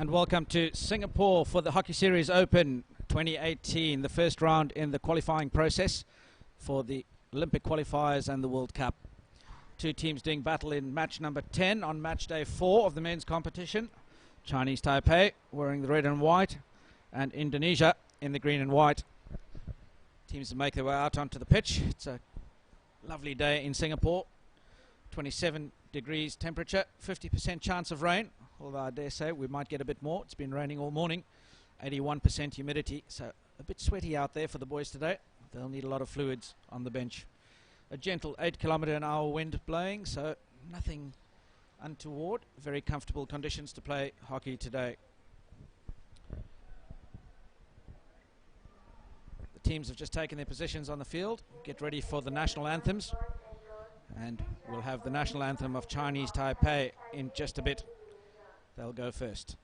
and welcome to Singapore for the Hockey Series Open 2018, the first round in the qualifying process for the Olympic qualifiers and the World Cup. Two teams doing battle in match number 10 on match day 4 of the men's competition. Chinese-Taipei wearing the red and white, and Indonesia in the green and white. Teams make their way out onto the pitch. It's a lovely day in Singapore. 27 degrees temperature, 50% chance of rain, although I dare say we might get a bit more. It's been raining all morning. 81% humidity, so a bit sweaty out there for the boys today. They'll need a lot of fluids on the bench. A gentle 8km/h wind blowing, so nothing untoward. Very comfortable conditions to play hockey today. The teams have just taken their positions on the field. Get ready for the national anthems. And we'll have the national anthem of Chinese-Taipei in just a bit. They'll go first.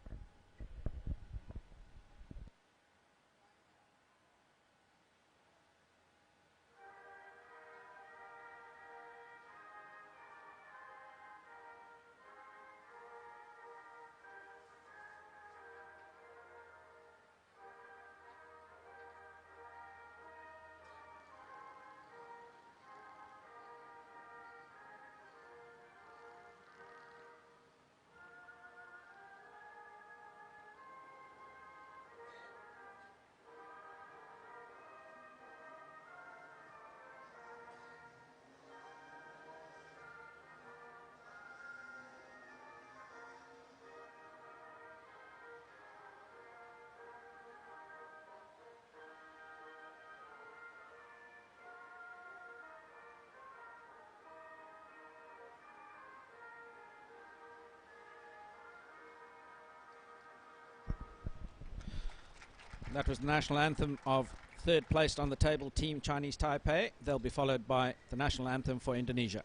That was the national anthem of third placed on the table team Chinese-Taipei. They'll be followed by the national anthem for Indonesia.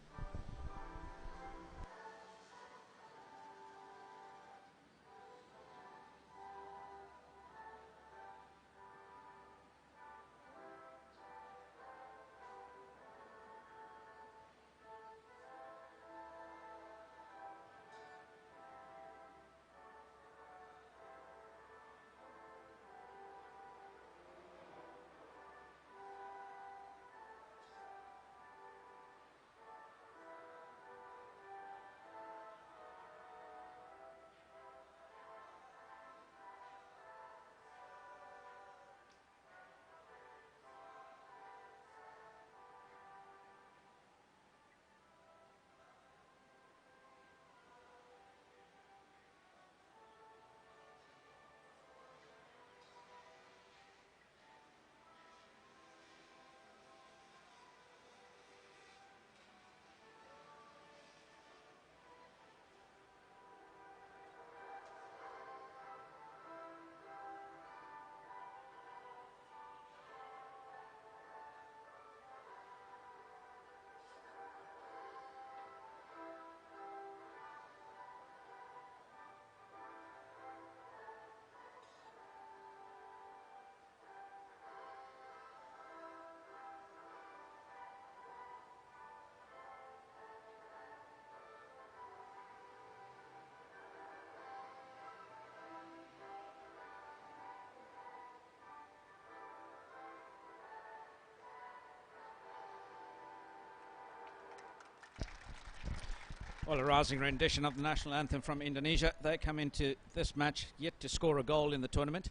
Well, a rousing rendition of the national anthem from Indonesia. They come into this match yet to score a goal in the tournament.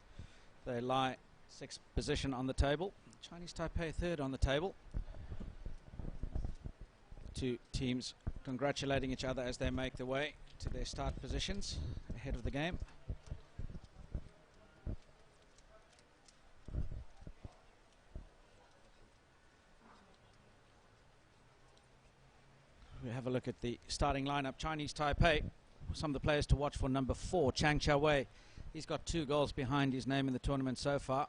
They lie 6th position on the table. Chinese-Taipei 3rd on the table. Two teams congratulating each other as they make their way to their start positions ahead of the game. We have a look at the starting lineup. Chinese-Taipei, some of the players to watch for. Number 4, Chang Chia-wei. He's got 2 goals behind his name in the tournament so far.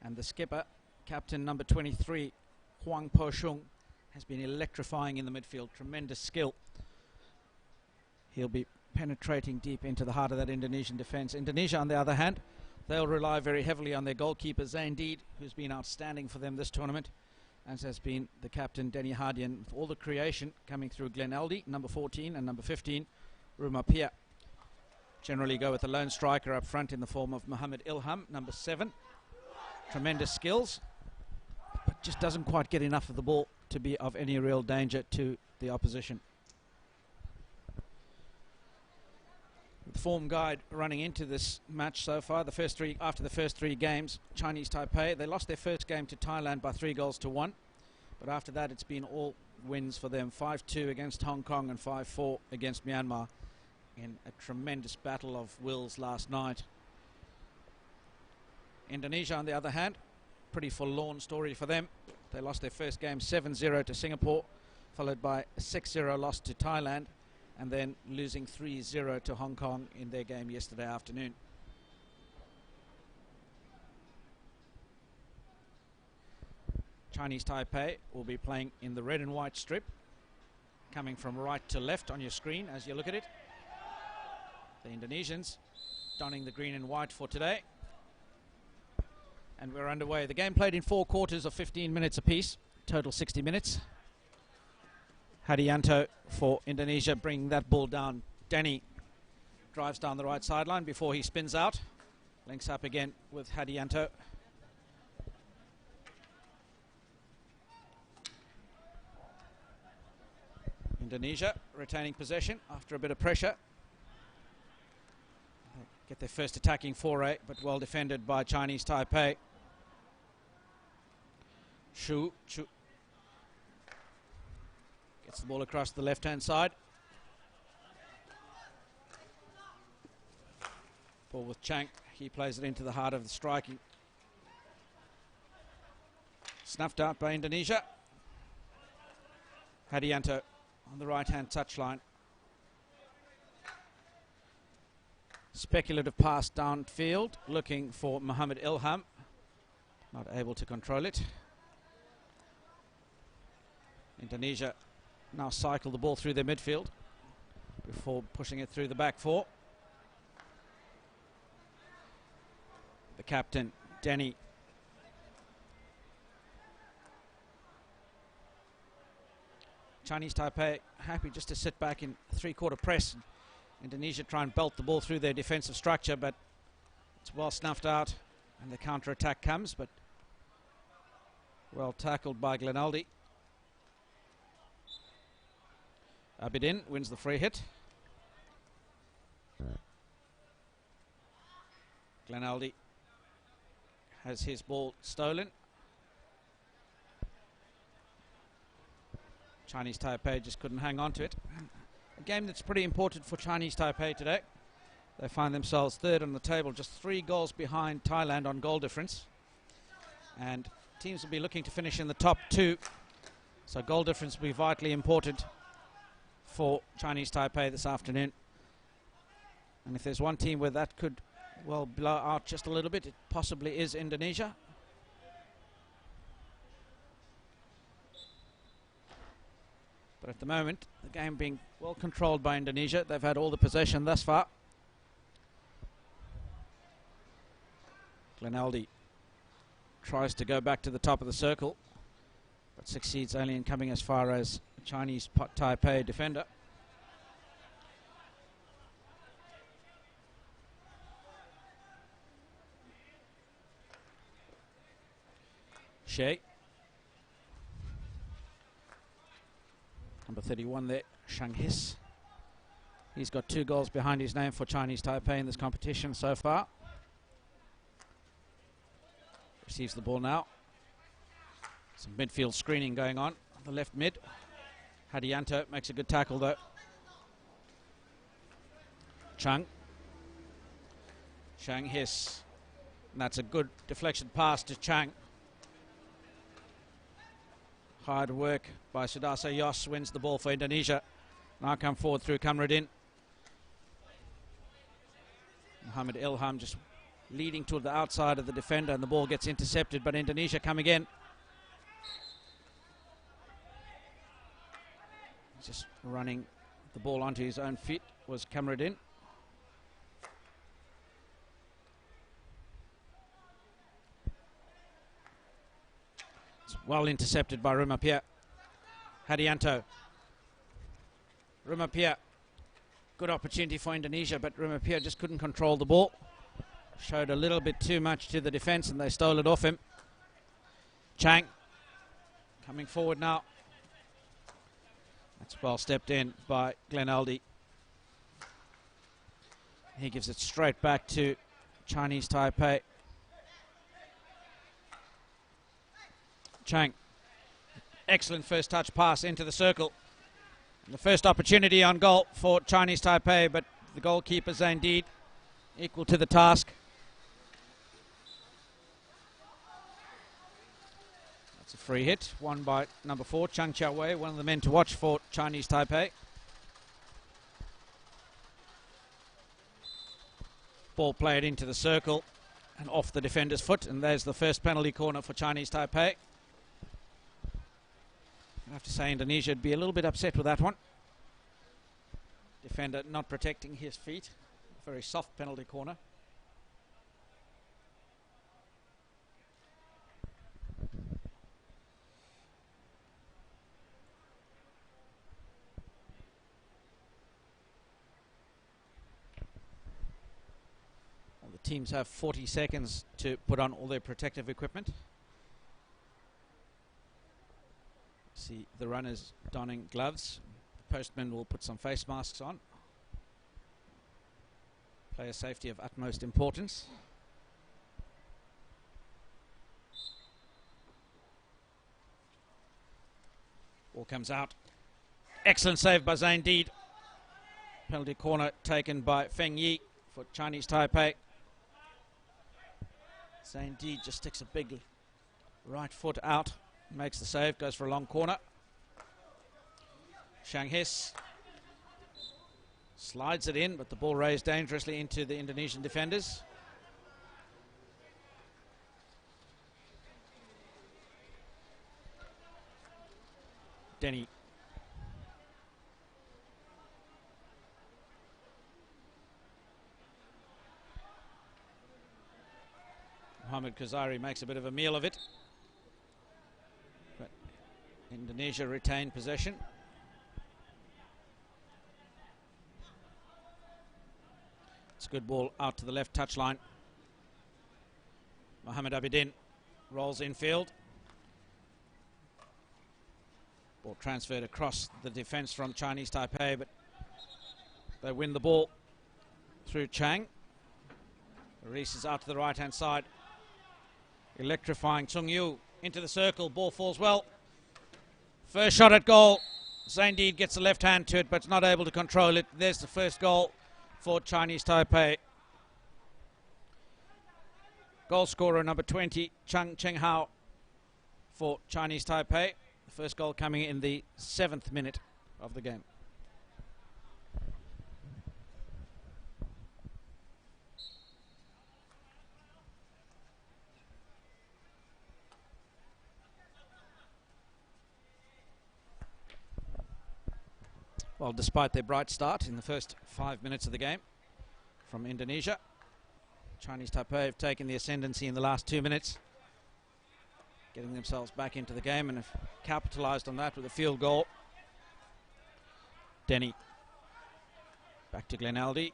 And the skipper, captain number 23, Huang Po-shung, has been electrifying in the midfield. Tremendous skill. He'll be penetrating deep into the heart of that Indonesian defence. Indonesia, on the other hand, they'll rely very heavily on their goalkeeper, Zaindeed, who's been outstanding for them this tournament. as has been the captain, Denny Hardian. All the creation coming through Glenn Aldi, number 14, and number 15, Rumapia. generally go with a lone striker up front in the form of Mohammed Ilham, number 7. Tremendous skills, but just doesn't quite get enough of the ball to be of any real danger to the opposition. The form guide running into this match so far, after the first three games, Chinese-Taipei, they lost their first game to Thailand by 3-1, but after that it's been all wins for them, 5-2 against Hong Kong and 5-4 against Myanmar in a tremendous battle of wills last night. Indonesia, on the other hand, pretty forlorn story for them. They lost their first game 7-0 to Singapore, followed by a 6-0 loss to Thailand, and then losing 3-0 to Hong Kong in their game yesterday afternoon. Chinese-Taipei will be playing in the red and white strip, coming from right to left on your screen as you look at it. The Indonesians donning the green and white for today. And we're underway. The game played in 4 quarters of 15 minutes apiece, total 60 minutes. Hadianto for Indonesia bringing that ball down. Danny drives down the right sideline before he spins out. Links up again with Hadianto. Indonesia retaining possession after a bit of pressure. Get their first attacking foray, but well defended by Chinese-Taipei. Chu gets the ball across the left-hand side. Ball with Chang. He plays it into the heart of the striking. Snuffed out by Indonesia. Hadianto on the right-hand touchline. Speculative pass downfield, looking for Mohammed Ilham. Not able to control it. Indonesia now cycle the ball through their midfield before pushing it through the back 4. The captain, Danny. Chinese-Taipei happy just to sit back in 3-quarter press. Indonesia try and belt the ball through their defensive structure, but it's well snuffed out and the counter-attack comes, but well tackled by Glenaldi. Abidin wins the free hit. Glenaldi has his ball stolen. Chinese-Taipei just couldn't hang on to it. A game that's pretty important for Chinese-Taipei today. They find themselves 3rd on the table, just 3 goals behind Thailand on goal difference. And teams will be looking to finish in the top 2. So goal difference will be vitally important for Chinese-Taipei this afternoon. And if there's one team where that could, well, blow out just a little bit, it possibly is Indonesia. But at the moment, the game being well controlled by Indonesia. They've had all the possession thus far. Glenaldi tries to go back to the top of the circle, but succeeds only in coming as far as Chinese-Taipei defender. Shea. Number 31 there, Shang His. He's got 2 goals behind his name for Chinese-Taipei in this competition so far. Receives the ball now. Some midfield screening going on the left mid. Hadianto makes a good tackle though. Shang His. And that's a good deflection pass to Chang. Hard work by Sudasa Yos wins the ball for Indonesia. Now come forward through Kamruddin. Mohammed Ilham just leading to the outside of the defender, and the ball gets intercepted, but Indonesia come again. Just running the ball onto his own feet was Kamruddin. It's well intercepted by Rumapia. Hadianto. Rumapia Good opportunity for Indonesia, but Rimapia just couldn't control the ball. Showed a little bit too much to the defence and they stole it off him. Chang coming forward now. That's well stepped in by Glenaldi. He gives it straight back to Chinese-Taipei. Chang, excellent first touch pass into the circle. And the first opportunity on goal for Chinese-Taipei, but the goalkeeper Zaindeed equal to the task. That's a free hit, won by number 4, Chang Chia-wei, one of the men to watch for Chinese-Taipei. Ball played into the circle and off the defender's foot, and there's the first penalty corner for Chinese-Taipei. I have to say Indonesia would be a little bit upset with that one. Defender not protecting his feet. Very soft penalty corner. Well, the teams have 40 seconds to put on all their protective equipment. See the runners donning gloves. The postmen will put some face masks on. Player safety of utmost importance. Ball comes out. Excellent save by Zaindeed. Penalty corner taken by Feng Yi for Chinese-Taipei. Zaindeed just sticks a big right foot out. Makes the save, goes for a long corner. Shanghis slides it in, but the ball raised dangerously into the Indonesian defenders. Denny. Mohamed Kazari makes a bit of a meal of it. But Indonesia retain possession. It's a good ball out to the left touchline. Mohamed Abidin rolls infield. Ball transferred across the defence from Chinese-Taipei, but they win the ball through Chang. Reese is out to the right-hand side. Electrifying Chung Yu into the circle. Ball falls well. First shot at goal. Zaindeed gets the left hand to it, but it's not able to control it. There's the first goal for Chinese-Taipei. Goal scorer number 20, Chang Cheng-hao for Chinese-Taipei. The first goal coming in the 7th minute of the game. Well, despite their bright start in the first 5 minutes of the game from Indonesia, Chinese-Taipei have taken the ascendancy in the last 2 minutes, getting themselves back into the game and have capitalised on that with a field goal. Denny. Back to Glenaldi.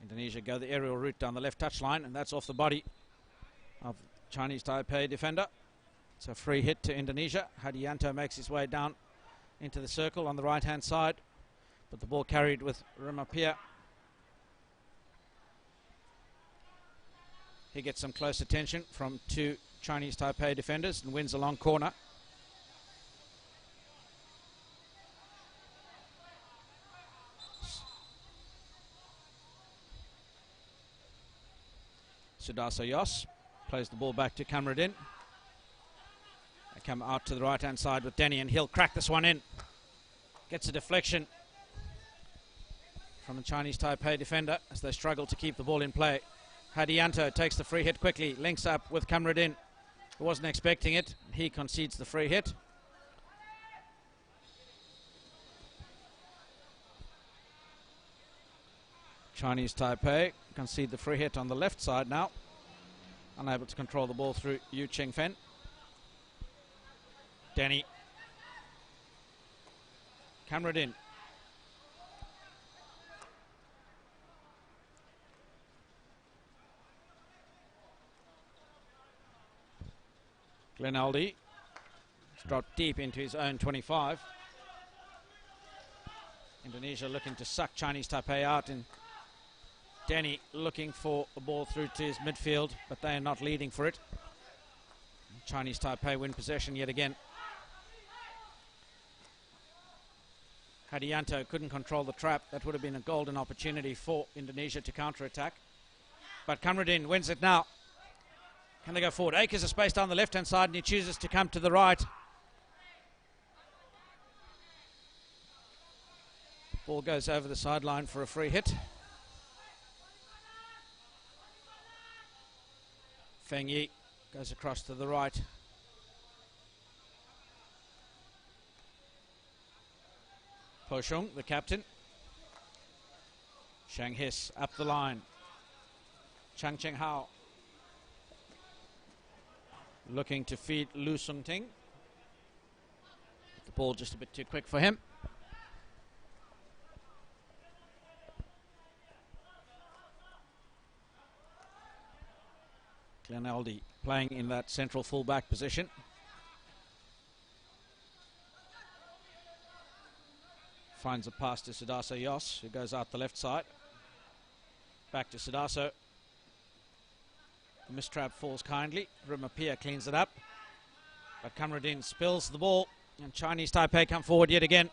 Indonesia go the aerial route down the left touchline, and that's off the body of Chinese-Taipei defender. It's a free hit to Indonesia. Hadianto makes his way down into the circle on the right-hand side, but the ball carried with Rimapia. He gets some close attention from 2 Chinese-Taipei defenders and wins a long corner. Sudarso Yos plays the ball back to Kamruddin. They come out to the right-hand side with Denny, and he'll crack this one in. Gets a deflection from the Chinese-Taipei defender as they struggle to keep the ball in play. Hadianto takes the free hit quickly, links up with Kamruddin, who wasn't expecting it. He concedes the free hit. Chinese-Taipei concede the free hit on the left side now. Unable to control the ball through Yu Cheng-fen. Denny. Kamradin. Glenaldi. It's dropped deep into his own 25. Indonesia looking to suck Chinese Taipei out, and Denny looking for a ball through to his midfield, but they are not leading for it. Chinese Taipei win possession yet again. Hadianto couldn't control the trap. That would have been a golden opportunity for Indonesia to counter-attack. But Kamradin wins it now. Can they go forward? Akers is spaced down the left-hand side, and he chooses to come to the right. Ball goes over the sideline for a free hit. Feng Yi goes across to the right. Po Shung, the captain. Shang His up the line. Chang Cheng Hao looking to feed Lu Sung Ting. The ball just a bit too quick for him. Glenaldi playing in that central full-back position. Finds a pass to Sudarso Yos, who goes out the left side. Back to Sudarso. The mistrap falls kindly. Rimapia cleans it up. But Kamradin spills the ball, and Chinese Taipei come forward yet again.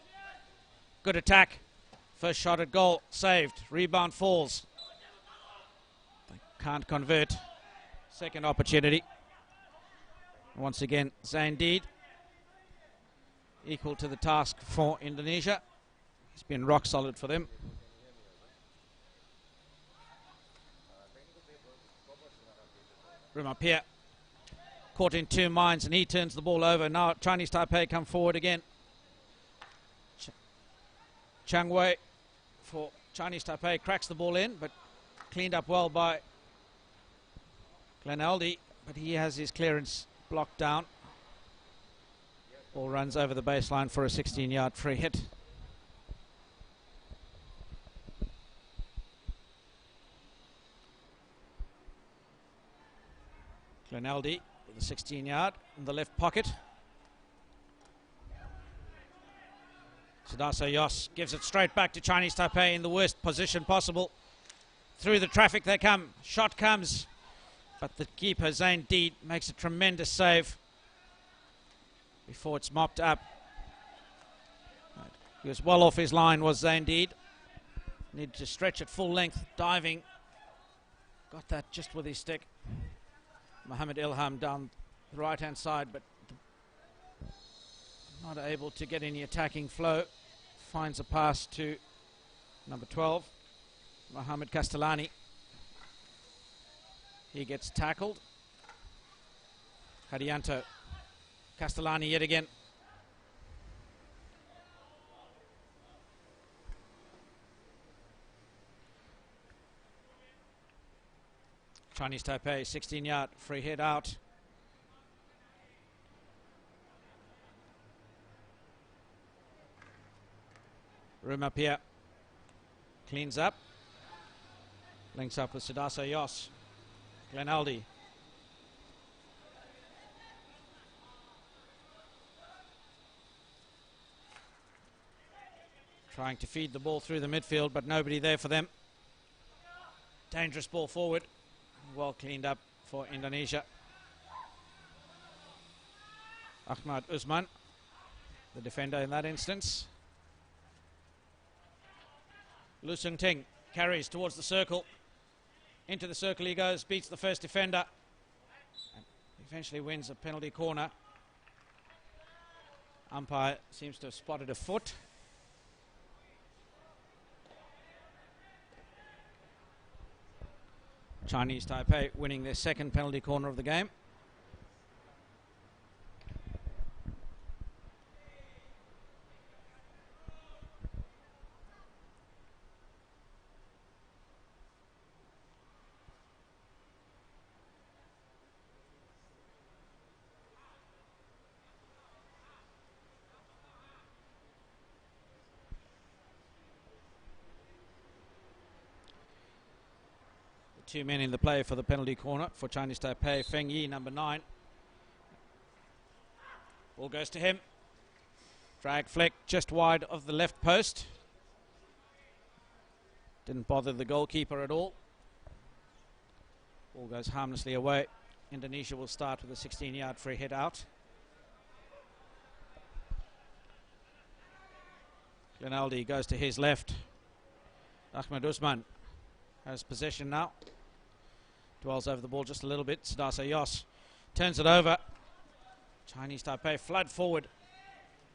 Good attack. First shot at goal, saved. Rebound falls. They can't convert. Second opportunity. Once again, Zain Deed equal to the task for Indonesia. He's been rock solid for them. Rimapia caught in two minds, and he turns the ball over. Now Chinese Taipei come forward again. Chang Wei for Chinese Taipei cracks the ball in, but cleaned up well by Glenaldi, but he has his clearance blocked down. Ball runs over the baseline for a 16-yard free hit. Glenaldi with a 16-yard in the left pocket. Sudarso Yos gives it straight back to Chinese Taipei in the worst position possible. Through the traffic they come. Shot comes, but the keeper, Zain Deed, makes a tremendous save before it's mopped up. He was well off his line, was Zain Deed. Needed to stretch it full length, diving. Got that just with his stick. Mohammed Ilham down the right-hand side, but not able to get any attacking flow. Finds a pass to number 12, Mohamed Castellani. He gets tackled. Hadianto. Castellani yet again. Chinese Taipei, 16-yard free hit out. Rimapia cleans up. Links up with Sudarso Yos. Glenaldi. Trying to feed the ball through the midfield, but nobody there for them. Dangerous ball forward. Well cleaned up for Indonesia. Ahmad Usman, the defender in that instance. Lu Sung Ting carries towards the circle. Into the circle he goes, beats the first defender, and eventually wins a penalty corner. Umpire seems to have spotted a foot. Chinese Taipei winning their second penalty corner of the game. 2 men in the play for the penalty corner for Chinese Taipei. Feng Yi, number 9. Ball goes to him. Drag flick just wide of the left post. Didn't bother the goalkeeper at all. Ball goes harmlessly away. Indonesia will start with a 16-yard free hit out. Glenaldi goes to his left. Ahmed Usman has possession now. Dwells over the ball just a little bit. Sadasa Yos turns it over. Chinese Taipei flood forward,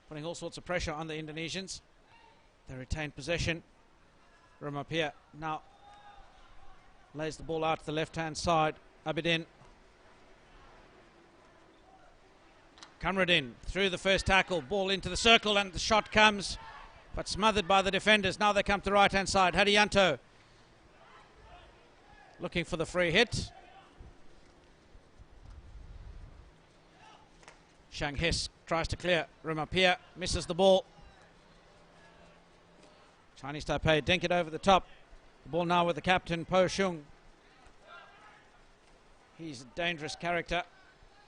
putting all sorts of pressure on the Indonesians. They retain possession. Rumapia now lays the ball out to the left-hand side. Abidin. Kamruddin through the first tackle. Ball into the circle and the shot comes, but smothered by the defenders. Now they come to the right-hand side. Hadianto looking for the free hit. Shang His tries to clear. Rumapia misses the ball. Chinese Taipei dink it over the top. The ball now with the captain, Po Shung. He's a dangerous character.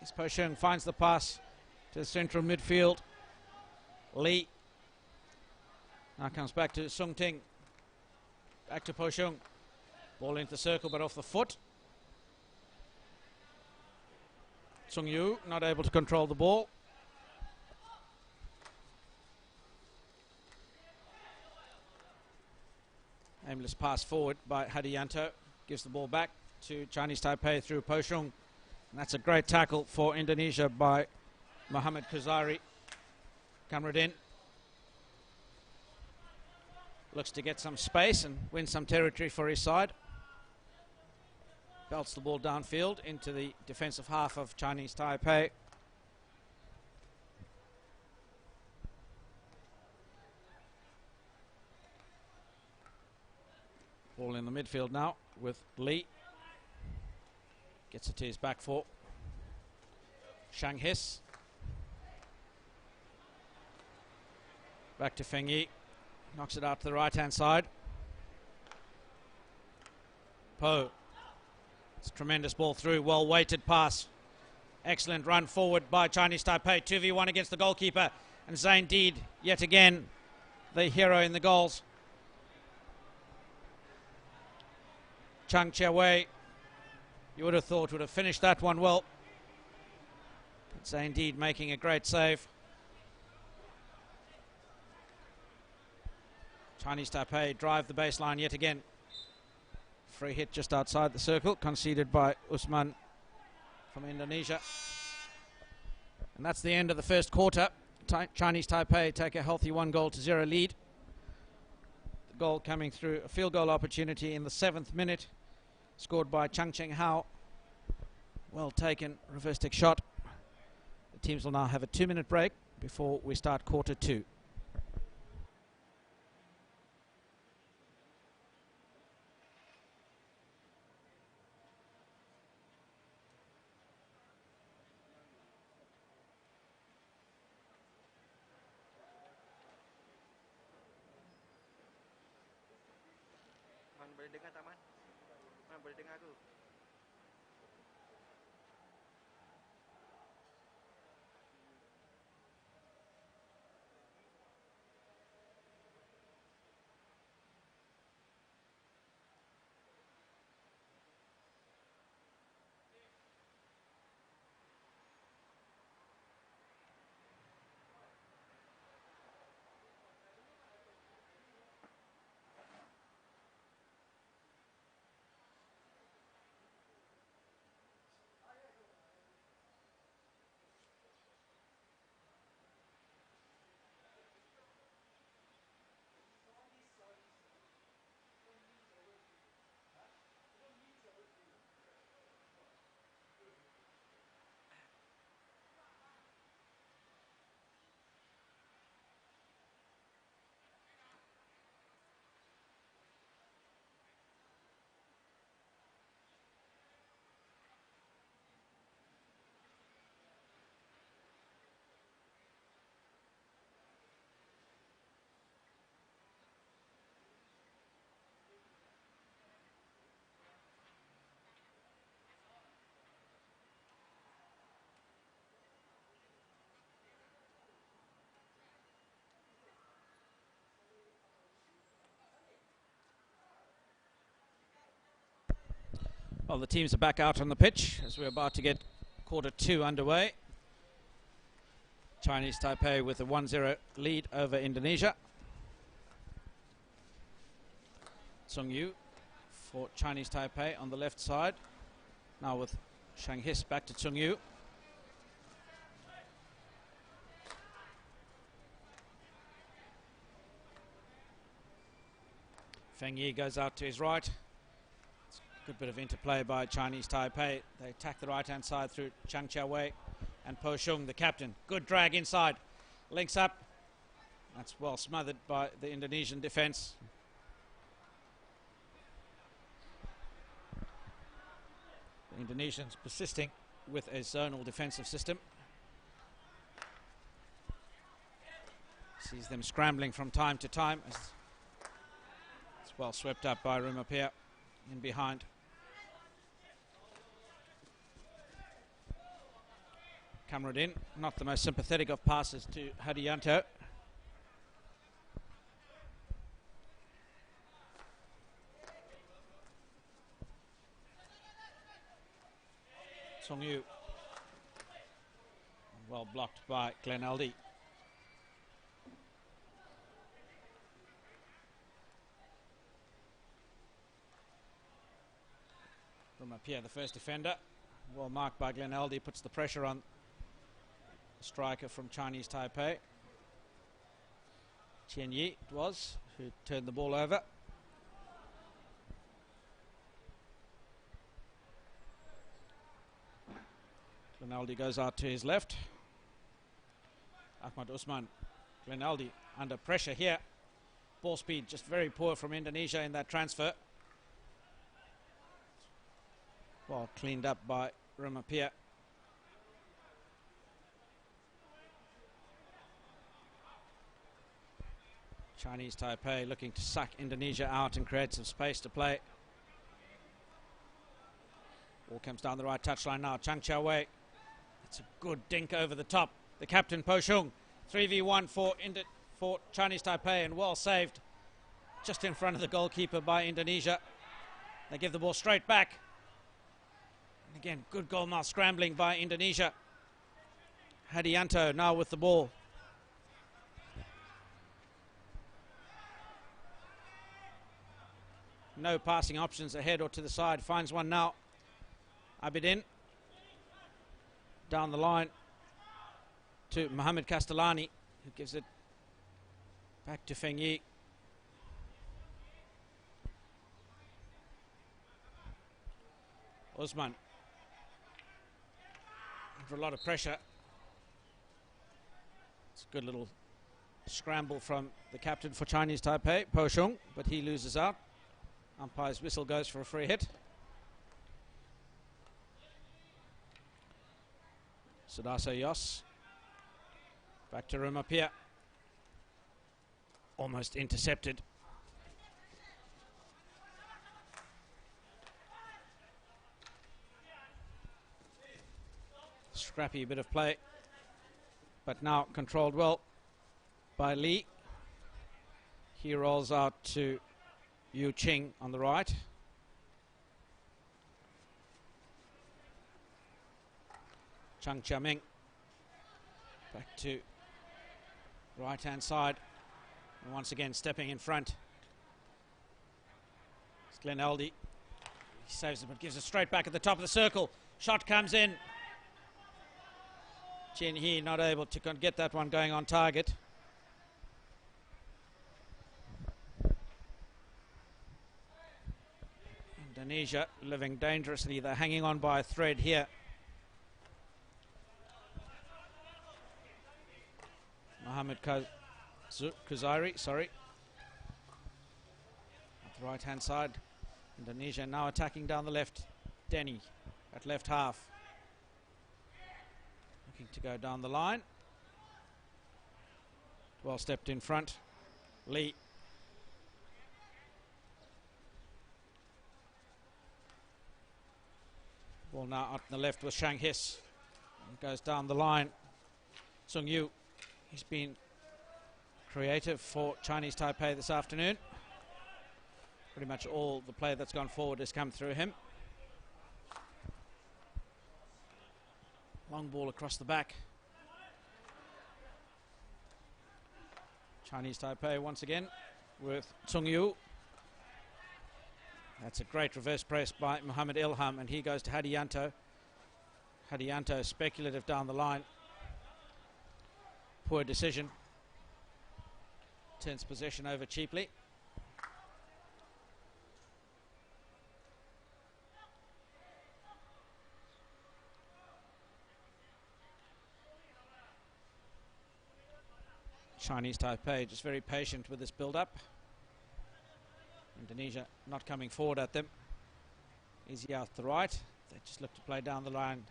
As Po Shung finds the pass to the central midfield. Lee. Now comes back to Sung Ting. Back to Po Shung. Ball into the circle but off the foot. Sung Yu not able to control the ball. Aimless pass forward by Hadianto. Gives the ball back to Chinese Taipei through Po Shung. And that's a great tackle for Indonesia by Muhammad Kuzari. Kamruddin looks to get some space and win some territory for his side. Belts the ball downfield into the defensive half of Chinese Taipei. Ball in the midfield now with Lee. Gets it to his back four. Shang His. Back to Feng Yi. Knocks it out to the right-hand side. Po. It's a tremendous ball through. Well-weighted pass. Excellent run forward by Chinese Taipei. 2v1 against the goalkeeper. And Zain Deed, yet again, the hero in the goals. Chang Chia-wei, you would have thought would have finished that one well. But Zain Deed making a great save. Chinese Taipei drive the baseline yet again. Free hit just outside the circle, conceded by Usman from Indonesia. And that's the end of the first quarter. Chinese Taipei take a healthy 1-0 lead. The goal coming through a field goal opportunity in the 7th minute, scored by Chang Cheng Hao. Well taken, reverse stick shot. The teams will now have a 2-minute break before we start quarter 2. Boleh dengar tak, Man? Man, boleh dengar aku? Well, the teams are back out on the pitch as we're about to get quarter 2 underway. Chinese-Taipei with a 1-0 lead over Indonesia. Sung Yu for Chinese-Taipei on the left side. Now with Shang His back to Sung Yu. Feng Yi goes out to his right. Good bit of interplay by Chinese-Taipei. They attack the right-hand side through Chang Chia-wei and Po Shung, the captain. Good drag inside. Links up. That's well smothered by the Indonesian defence. The Indonesians persisting with a zonal defensive system. Sees them scrambling from time to time. It's well swept up by Rumapia in behind. Kamruddin, not the most sympathetic of passes to Hadianto. Sung Yu, well blocked by Glenaldi. Rumapia, the first defender, well marked by Glenaldi, puts the pressure on the striker from Chinese-Taipei. Chen Yi it was, who turned the ball over. Glenaldi goes out to his left. Ahmad Usman. Glenaldi under pressure here. Ball speed just very poor from Indonesia in that transfer. Well cleaned up by Rumapia. Chinese-Taipei looking to suck Indonesia out and create some space to play. Ball comes down the right touchline now. Chang Chia-wei. It's a good dink over the top. The captain Po Shung. 3v1 for Chinese-Taipei and well saved. Just in front of the goalkeeper by Indonesia. They give the ball straight back. And again, good goalmouth scrambling by Indonesia. Hadianto now with the ball. No passing options ahead or to the side. Finds one now. Abidin. Down the line to Mohamed Castellani, who gives it back to Feng Yi. Usman. Under a lot of pressure. It's a good little scramble from the captain for Chinese-Taipei, Po Shung, but he loses out. Umpire's whistle goes for a free hit. Sudarso Yos. Back to Rumapia. Almost intercepted. Scrappy bit of play, but now controlled well by Lee. He rolls out to Yu Ching on the right. Chang Chia-ming back to right hand side and once again stepping in front. It's Glenaldi. He saves it but gives it straight back at the top of the circle. Shot comes in. Chen He not able to get that one going on target. Indonesia living dangerously. They're hanging on by a thread here. Mohamed Kuzari, sorry. At the right hand side. Indonesia now attacking down the left. Denny at left half. Looking to go down the line. Well stepped in front. Lee. Ball now out on the left with Shang His. And goes down the line. Sung Yu. He's been creative for Chinese-Taipei this afternoon. Pretty much all the play that's gone forward has come through him. Long ball across the back. Chinese-Taipei once again with Tsung Yu. That's a great reverse press by Muhammad Ilham, and he goes to Hadianto. Hadianto speculative down the line. Poor decision. Turns possession over cheaply. Chinese-Taipei just very patient with this build-up. Indonesia not coming forward at them. Easy out the right. They just look to play down the line.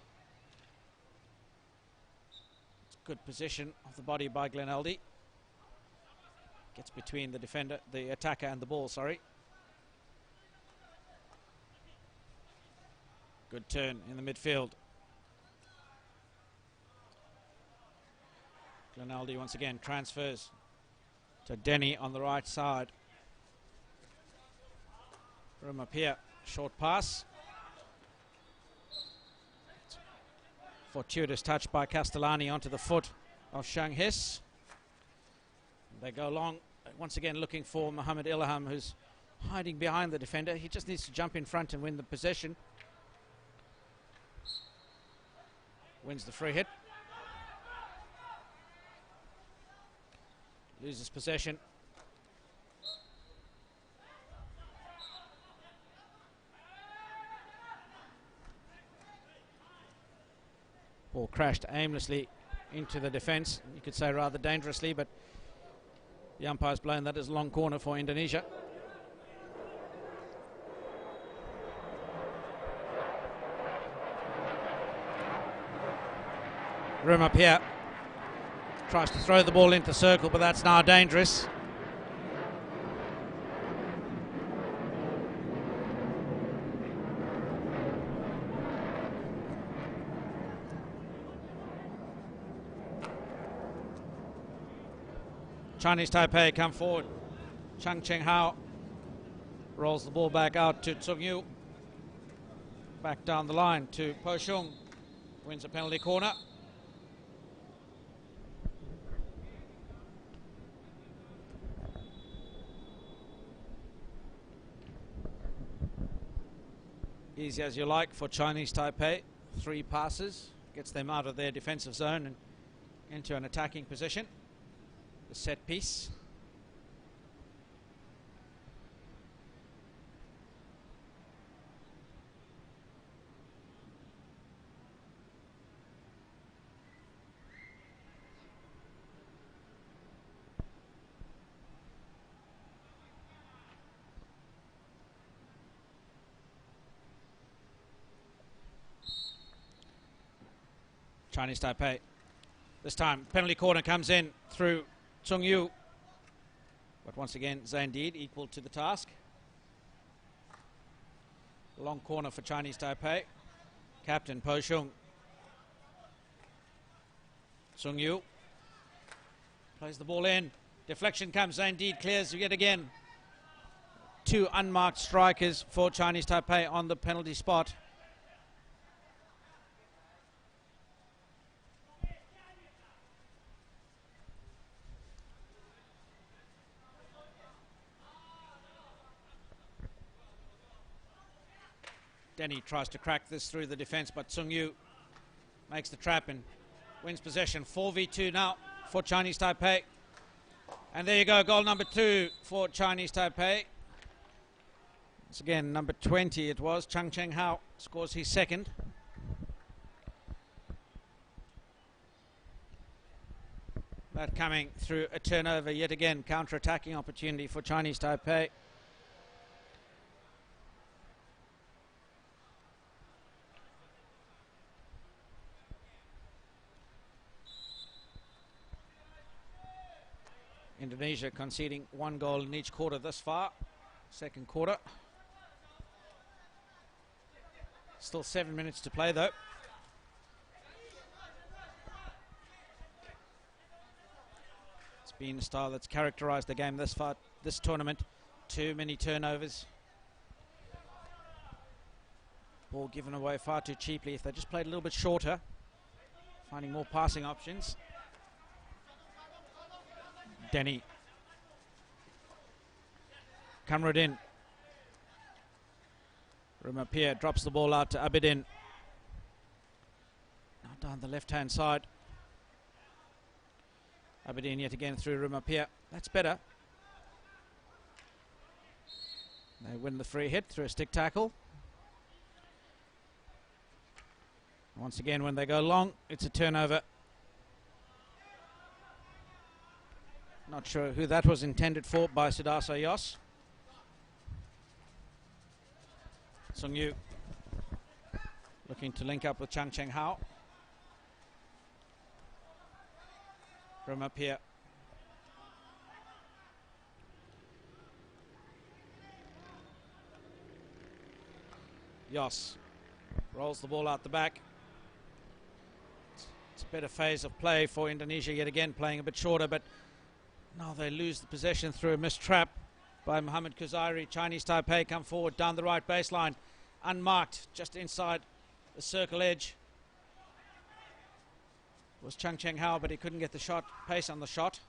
It's good position of the body by Gleneldy. Gets between the defender, the attacker and the ball, sorry. Good turn in the midfield. Gleneldy once again transfers to Denny on the right side. Room up here, short pass. Fortuitous touch by Castellani onto the foot of Shanghis. They go long, once again looking for Muhammad Ilham, who's hiding behind the defender. He just needs to jump in front and win the possession. Wins the free hit. Loses possession. Ball crashed aimlessly into the defence. You could say rather dangerously, but the umpire's blown that as a long corner for Indonesia. Room up here. Tries to throw the ball into the circle, but that's now dangerous. Chinese-Taipei come forward. Chang Cheng Hao rolls the ball back out to Tsung Yu. Back down the line to Po Shung. Wins a penalty corner. Easy as you like for Chinese-Taipei. 3 passes. Gets them out of their defensive zone and into an attacking position. The set piece. Chinese-Taipei. This time penalty corner comes in through Tsung Yu, but once again Zaindeed equal to the task. Long corner for Chinese-Taipei. Captain Po Shung. Tsung Yu plays the ball in. Deflection comes. Zaindeed clears yet again. 2 unmarked strikers for Chinese-Taipei on the penalty spot. Denny tries to crack this through the defence, but Tsung Yu makes the trap and wins possession. 4v2 now for Chinese-Taipei. And there you go, goal number 2 for Chinese-Taipei. Once again, number 20 it was. Chang Cheng Hao scores his second. That coming through a turnover yet again. Counter-attacking opportunity for Chinese-Taipei. Indonesia conceding 1 goal in each quarter thus far. Second quarter. Still 7 minutes to play though. It's been a style that's characterized the game thus far this tournament. Too many turnovers. Ball given away far too cheaply. If they just played a little bit shorter, finding more passing options. Denny. Kamruddin. Rumapia drops the ball out to Abidin. Now down the left-hand side. Abidin yet again through Rumapia. That's better. They win the free hit through a stick tackle. Once again, when they go long, it's a turnover. Not sure who that was intended for by Sudasa Yos. Sung Yu looking to link up with Chang Cheng Hao. Rumapia. Yos rolls the ball out the back. It's a better phase of play for Indonesia yet again, playing a bit shorter, but now they lose the possession through a missed trap by Mohamed Khuzairi. Chinese Taipei come forward down the right baseline, unmarked, just inside the circle edge. It was Chang Cheng Hao, but he couldn't get the shot, pace on the shot.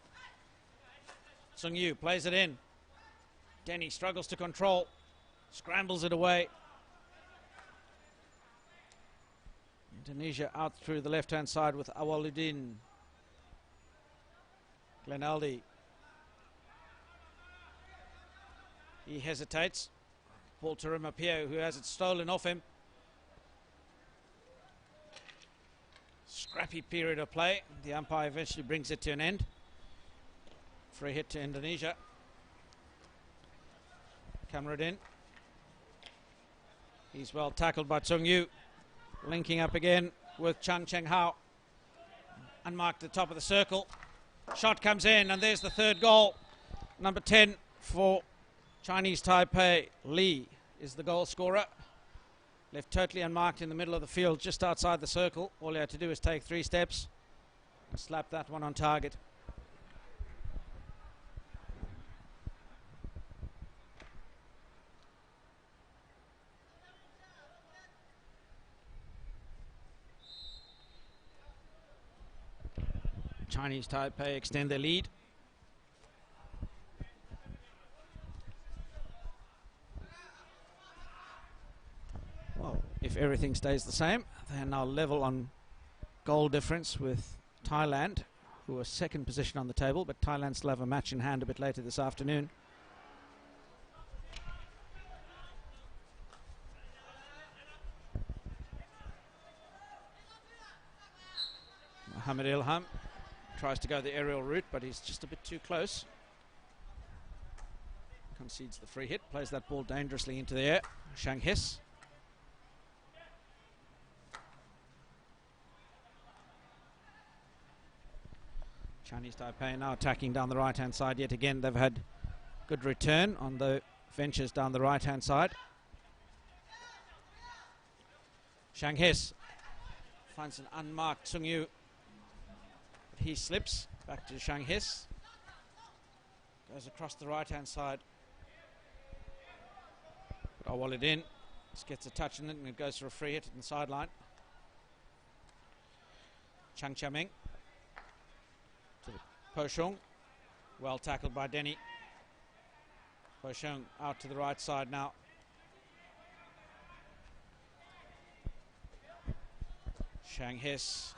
Sung Yu plays it in. Denny struggles to control, scrambles it away. Indonesia out through the left-hand side with Awaluddin. Glenaldi. He hesitates. Ball to Rumapia, who has it stolen off him. Scrappy period of play. The umpire eventually brings it to an end. Free hit to Indonesia. Kamruddin. He's well tackled by Sung Yu. Linking up again with Chang Cheng Hao. Unmarked at the top of the circle. Shot comes in, and there's the third goal. Number 10 for Chinese Taipei. Lee is the goal scorer. Left totally unmarked in the middle of the field, just outside the circle. All he had to do is take 3 steps and slap that one on target. Chinese Taipei extend their lead. Well, if everything stays the same, they are now level on goal difference with Thailand, who are second position on the table, but Thailand still have a match in hand a bit later this afternoon. Mohamed Ilham tries to go the aerial route, but he's just a bit too close. Concedes the free hit, plays that ball dangerously into the air. Shang His. Chinese Taipei now attacking down the right-hand side yet again. They've had good return on the ventures down the right-hand side. Shang His finds an unmarked Sung Yu. He slips back to Shang His. Goes across the right-hand side. But Awaluddin just gets a touch in it, and it goes for a free hit in the sideline. Chang Chaming to the Poshung. Well tackled by Denny. Poshung out to the right side now. Shang His.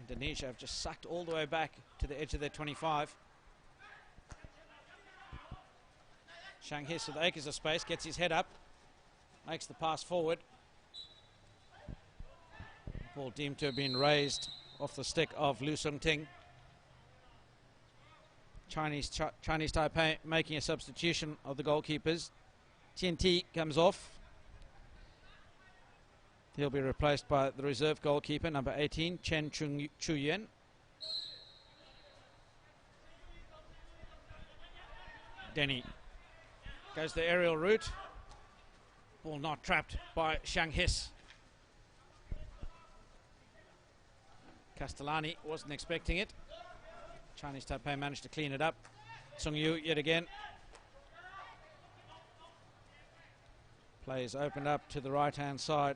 Indonesia have just sucked all the way back to the edge of their 25. Shang His with acres of space, gets his head up, makes the pass forward. Ball deemed to have been raised off the stick of Lu Sung Ting. Chinese Taipei making a substitution of the goalkeepers. TNT comes off. He'll be replaced by the reserve goalkeeper, number 18, Chen Chu-Yen. Denny goes the aerial route. Ball not trapped by Shang His. Castellani wasn't expecting it. Chinese Taipei managed to clean it up. Sung Yu yet again. Plays opened up to the right-hand side.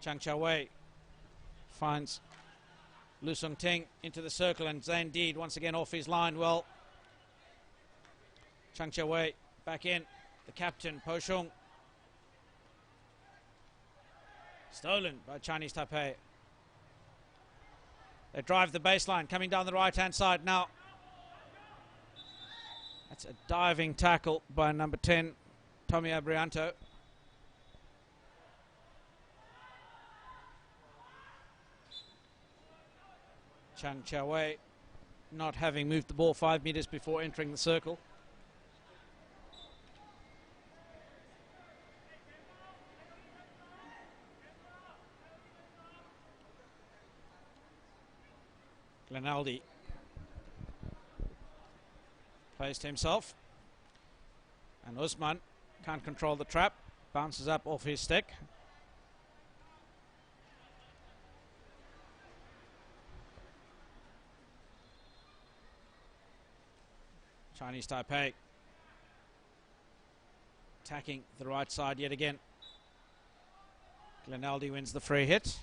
Chang Cha Wei finds Lu Sung Ting into the circle, and Zane Deed once again off his line. Well, Chang Chia Wei back in. The captain, Po Shung. Stolen by Chinese-Taipei. They drive the baseline, coming down the right-hand side now. That's a diving tackle by number 10, Tommy Abrianto. Chang Chia Wei not having moved the ball 5 meters before entering the circle. Glenaldi plays to himself, and Usman can't control the trap, bounces up off his stick. Chinese-Taipei attacking the right side yet again. Glenaldi wins the free hit.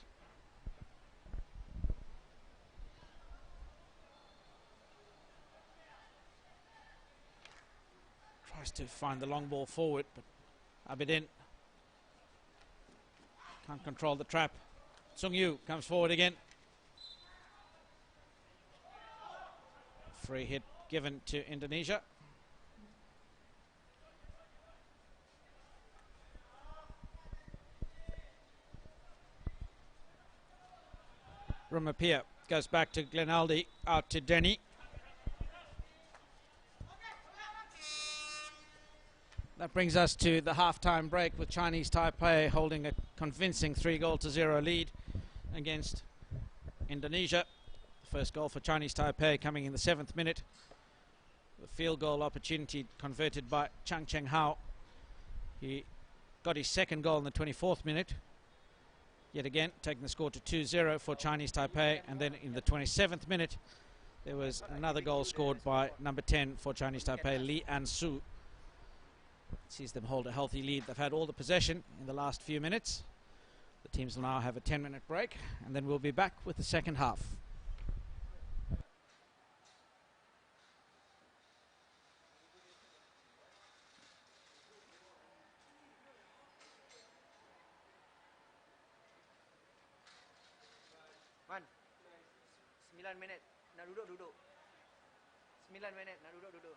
Tries to find the long ball forward, but Abidin can't control the trap. Sung Yu comes forward again. Free hit given to Indonesia. Rumapia goes back to Glenaldi, out to Denny. That brings us to the half-time break, with Chinese-Taipei holding a convincing 3-0 lead against Indonesia. The first goal for Chinese-Taipei coming in the 7th minute. The field goal opportunity converted by Chang Cheng Hao. He got his second goal in the 24th minute. Yet again, taking the score to 2-0 for Chinese-Taipei. And then in the 27th minute, there was another goal scored by number 10 for Chinese-Taipei, Lee An-Su. Sees them hold a healthy lead. They've had all the possession in the last few minutes. The teams will now have a 10-minute break, and then we'll be back with the second half. Man, 9 minit. Nak duduk. 9 minit. Nak duduk.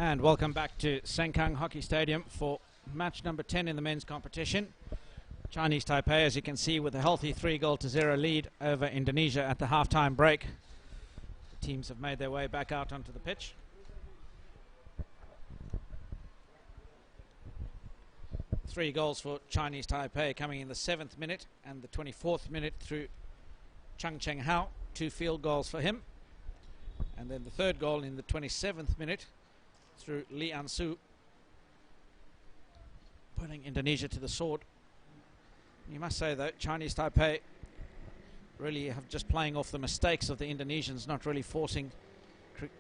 And welcome back to Sengkang Hockey Stadium for match number 10 in the men's competition. Chinese-Taipei, as you can see, with a healthy 3-0 lead over Indonesia at the halftime break. The teams have made their way back out onto the pitch. Three goals for Chinese-Taipei coming in the 7th minute and the 24th minute through Chung Cheng-hao. 2 field goals for him. And then the third goal in the 27th minute through Lee An-su, putting Indonesia to the sword. You must say, though, Chinese-Taipei really have just playing off the mistakes of the Indonesians, not really forcing,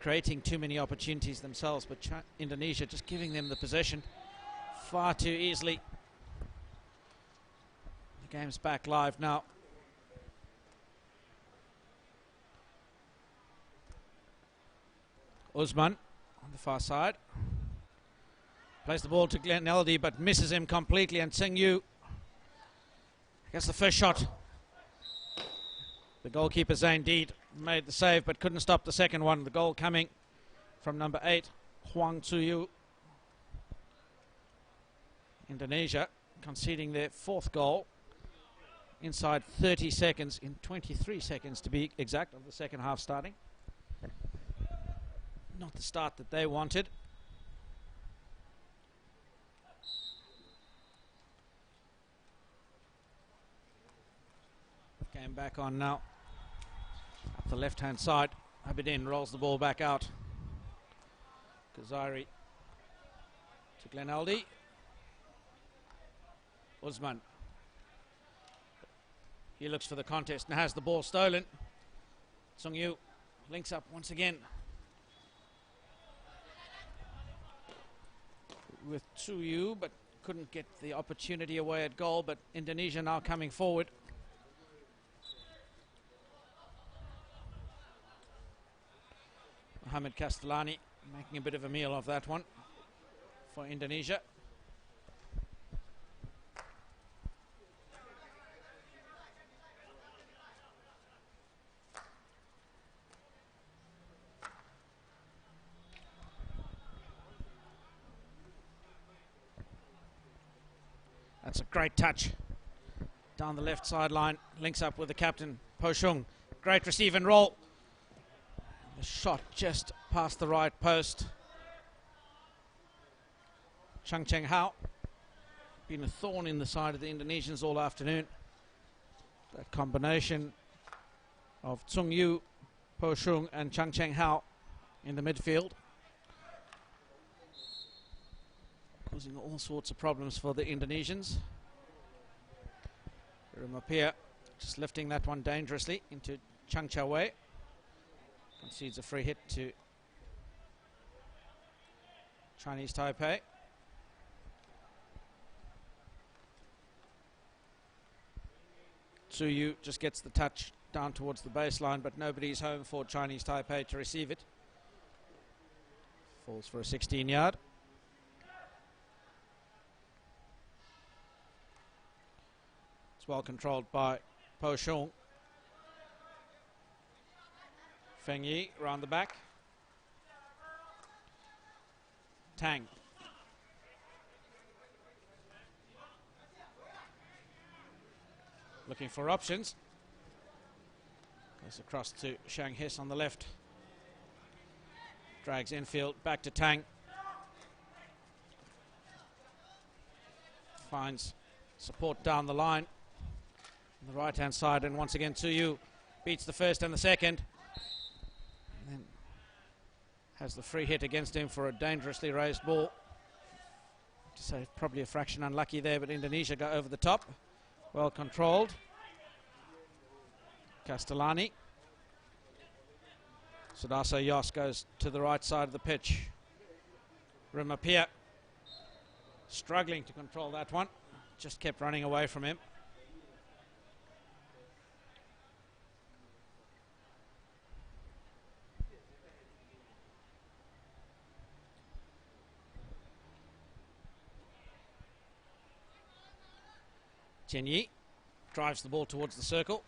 creating too many opportunities themselves, but Indonesia just giving them the possession far too easily. The game's back live now. Usman on the far side plays the ball to Gleneldy, but misses him completely, and Tsing Yu gets the first shot. The goalkeeper Zane Deed made the save but couldn't stop the second one. The goal coming from number 8, Huang Tzu-yu. Indonesia conceding their 4th goal inside 30 seconds, in 23 seconds to be exact, of the second half starting. Not the start that they wanted. Game back on now. Up the left-hand side, Abidin rolls the ball back out. Kazari to Gleneldy. Usman. He looks for the contest and has the ball stolen. Tsung Yu links up once again with Tzu Yu, but couldn't get the opportunity away at goal. But Indonesia now coming forward. Mohamed Castellani making a bit of a meal of that one for Indonesia. That's a great touch down the left sideline, links up with the captain, Po Shung. Great receive and roll. The shot just past the right post. Chung Cheng-hao, been a thorn in the side of the Indonesians all afternoon. That combination of Tsung Yu, Po Shung and Chung Cheng-hao in the midfield, causing all sorts of problems for the Indonesians. Rumapia just lifting that one dangerously into Chang Cha-wei. Concedes a free hit to Chinese-Taipei. Tzu Yu just gets the touch down towards the baseline, but nobody's home for Chinese-Taipei to receive it. Falls for a 16-yard. It's well controlled by Po Shung. Feng Yi round the back. Tang. Looking for options. Goes across to Shang His on the left. Drags infield, back to Tang. Finds support down the line on the right-hand side, and once again Tzu Yu beats the first and the second. And then has the free hit against him for a dangerously raised ball. To say probably a fraction unlucky there, but Indonesia go over the top. Well controlled. Castellani. Sudarso Yos goes to the right side of the pitch. Rumapia struggling to control that one. Just kept running away from him. Chen Yi drives the ball towards the circle.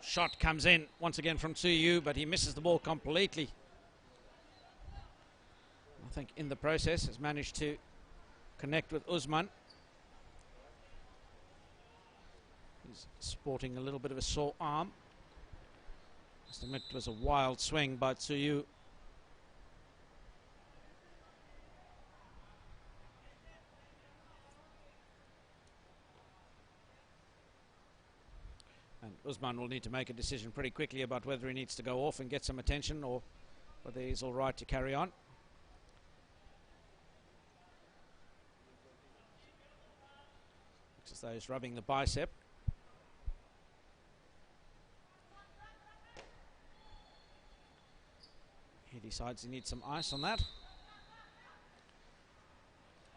Shot comes in once again from Tzu Yu, but he misses the ball completely. I think in the process has managed to connect with Usman. He's sporting a little bit of a sore arm. Must admit it was a wild swing by Tsuyu. And Usman will need to make a decision pretty quickly about whether he needs to go off and get some attention or whether he's all right to carry on. Looks as though he's rubbing the bicep. He decides he needs some ice on that.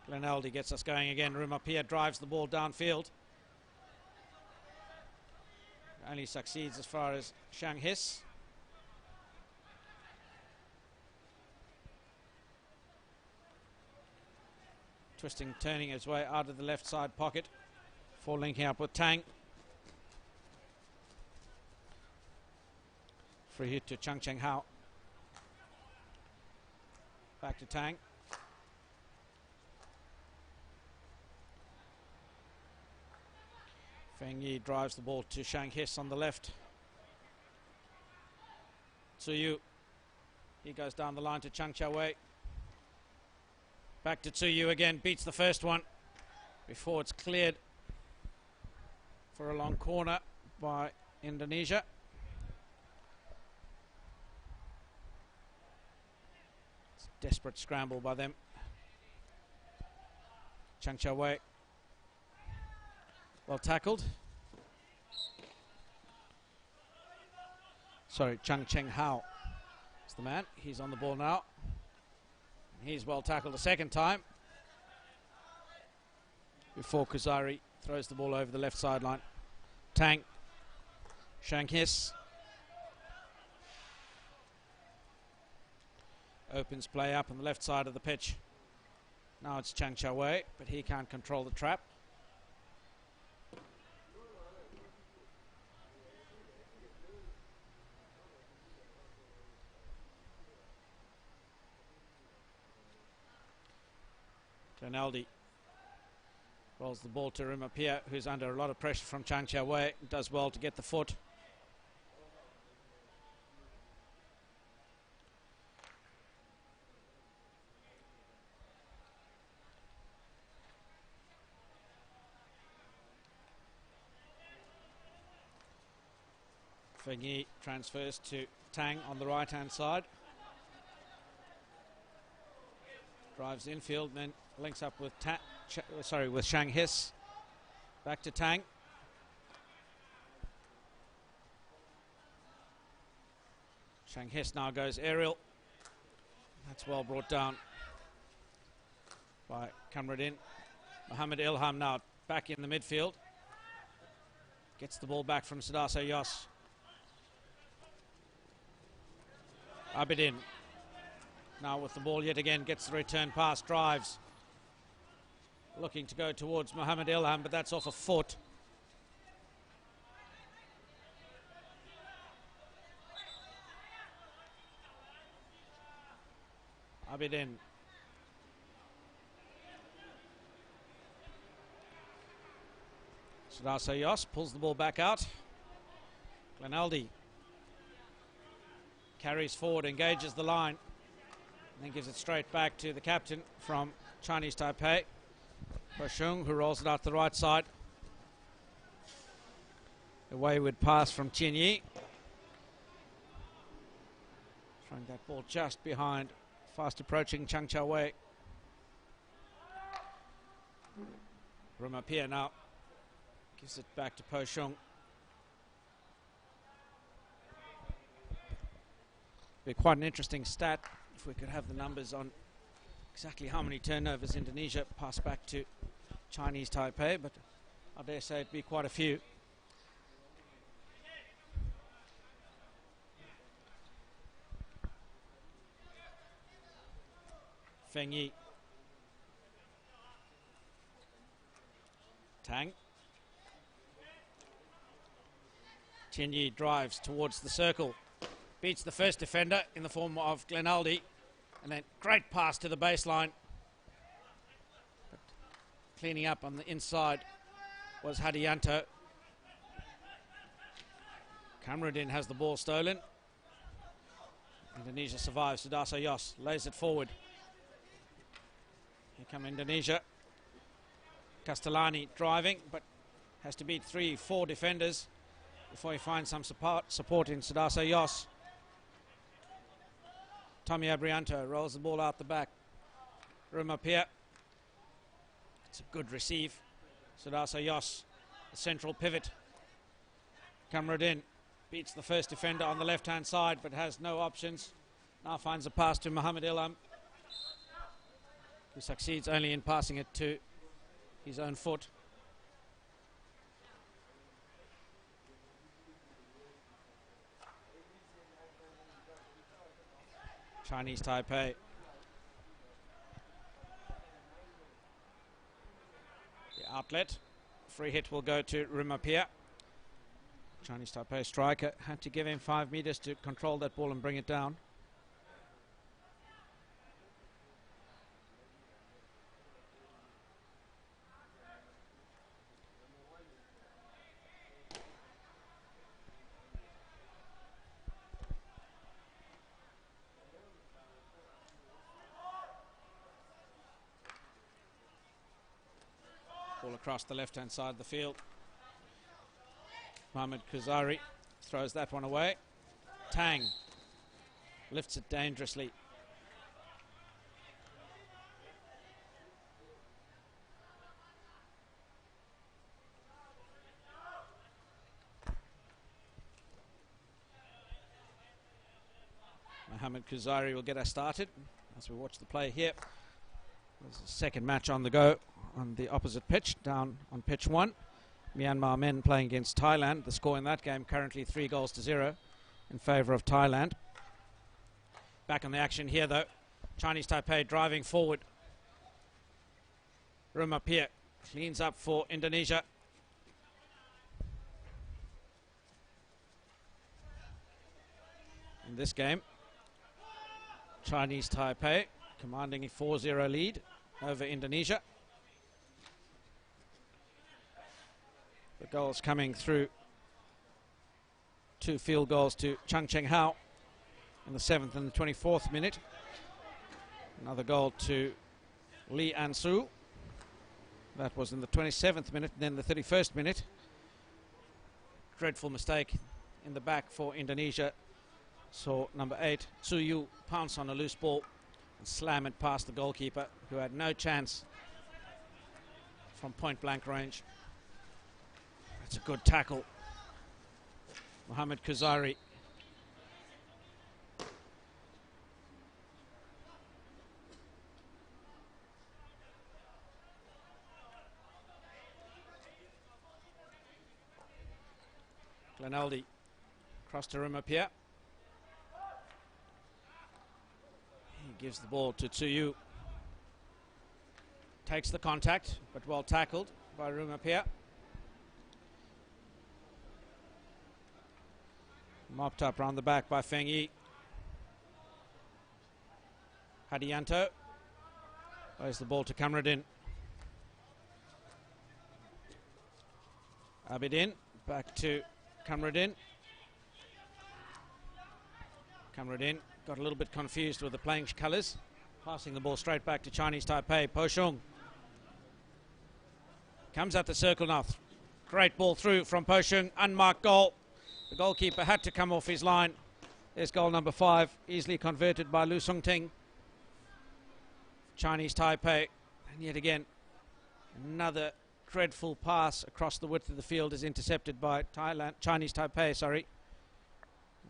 Glenaldi gets us going again. Rumapia drives the ball downfield. Only succeeds as far as Shanghis. Twisting, turning his way out of the left side pocket for linking up with Tang. Free hit to Chung Cheng Hao. Back to Tang. Feng Yi drives the ball to Shang His on the left. Tsuyu. He goes down the line to Chang Chia Wei. Back to Tsuyu again. Beats the first one before it's cleared for a long corner by Indonesia. It's a desperate scramble by them. Chang Chia Wei. Well tackled. Sorry, Chung Cheng Hao is the man. He's on the ball now. He's well tackled a second time before Kuzari throws the ball over the left sideline. Tang. Shanghis. Opens play up on the left side of the pitch. Now it's Chang Chia Wei, but he can't control the trap. Glenaldi rolls the ball to Rumapia, who's under a lot of pressure from Chang Chia Wei. Does well to get the foot. Feng Yi transfers to Tang on the right hand side. Drives infield, then links up with with Shang His. Back to Tang. Shang His now goes aerial. That's well brought down by Kamruddin. Mohammed Ilham now back in the midfield. Gets the ball back from Sudarso Yos. Abidin. Now with the ball yet again, gets the return pass, drives. Looking to go towards Mohammed Ilham, but that's off a foot. Abidin. Sudarso Yos pulls the ball back out. Glenaldi carries forward, engages the line. And then gives it straight back to the captain from Chinese-Taipei, Poshung, who rolls it out the right side. A wayward pass from Chin Yi. Throwing that ball just behind fast approaching Chang Chia Wei. Rumapia now gives it back to Poshung. Be quite an interesting stat if we could have the numbers on exactly how many turnovers Indonesia pass back to Chinese-Taipei, but I dare say it'd be quite a few. Feng Yi. Tang. Chin Yi drives towards the circle. Beats the first defender in the form of Glenaldi. And then great pass to the baseline. But cleaning up on the inside was Hadianto. Kamruddin has the ball stolen. Indonesia survives. Sudarso Yos lays it forward. Here come Indonesia. Castellani driving, but has to beat 3-4 defenders before he finds some support in Sudarso Yos. Tommy Abrianto rolls the ball out the back. Rumapia. It's a good receive. Sudarso Yos, the central pivot. Kamruddin beats the first defender on the left-hand side, but has no options. Now finds a pass to Muhammad Ilham, who succeeds only in passing it to his own foot. Chinese-Taipei. The outlet. Free hit will go to Rumapia. Chinese-Taipei striker had to give him 5 meters to control that ball and bring it down. Ball across the left-hand side of the field. Mohamed Kuzari throws that one away. Tang lifts it dangerously. Mohamed Kuzari will get us started as we watch the play here. There's a second match on the go on the opposite pitch, down on pitch 1. Myanmar Men playing against Thailand. The score in that game currently 3-0 in favour of Thailand. Back on the action here though. Chinese-Taipei driving forward. Rumapia cleans up for Indonesia. In this game, Chinese-Taipei commanding a 4-0 lead over Indonesia. The goals coming through 2 field goals to Chung Cheng Hao in the 7th and the 24th minute. Another goal to Lee An Su. That was in the 27th minute, and then the 31st minute. Dreadful mistake in the back for Indonesia. Saw number 8, Tsu Yu, pounce on a loose ball and slam it past the goalkeeper, who had no chance from point blank range. That's a good tackle. Mohamed Kuzari. Glenaldi across to Rumapia. He gives the ball to Tsuyu. Takes the contact, but well tackled by Rumapia. Mopped up round the back by Feng Yi. Hadianto plays the ball to Kamruddin. Abidin back to Kamruddin. Kamruddin got a little bit confused with the playing colours, passing the ball straight back to Chinese-Taipei. Po Shung comes at the circle now. Great ball through from Po Shung, unmarked goal. The goalkeeper had to come off his line. There's goal number 5, easily converted by Lu Sung Ting. Chinese-Taipei, and yet again, another dreadful pass across the width of the field is intercepted by Chinese-Taipei, sorry.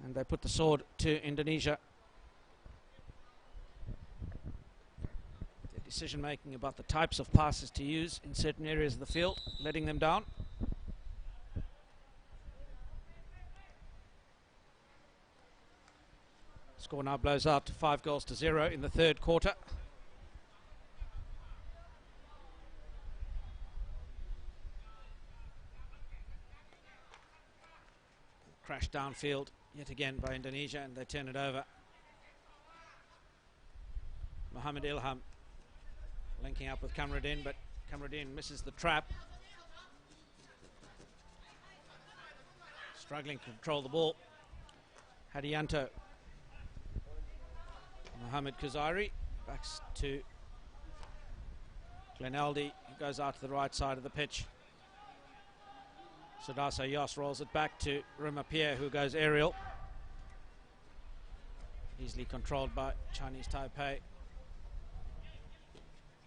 And they put the sword to Indonesia. Their decision making about the types of passes to use in certain areas of the field, letting them down. Score now blows out to 5-0 in the 3rd quarter. Crash downfield yet again by Indonesia, and they turn it over. Mohammed Ilham linking up with Kamruddin, but Kamruddin misses the trap. Struggling to control the ball. Hadianto. Mohammed Kuzari backs to Glenaldi, who goes out to the right side of the pitch. Sudasa Yos rolls it back to Rumapia, who goes aerial. Easily controlled by Chinese-Taipei.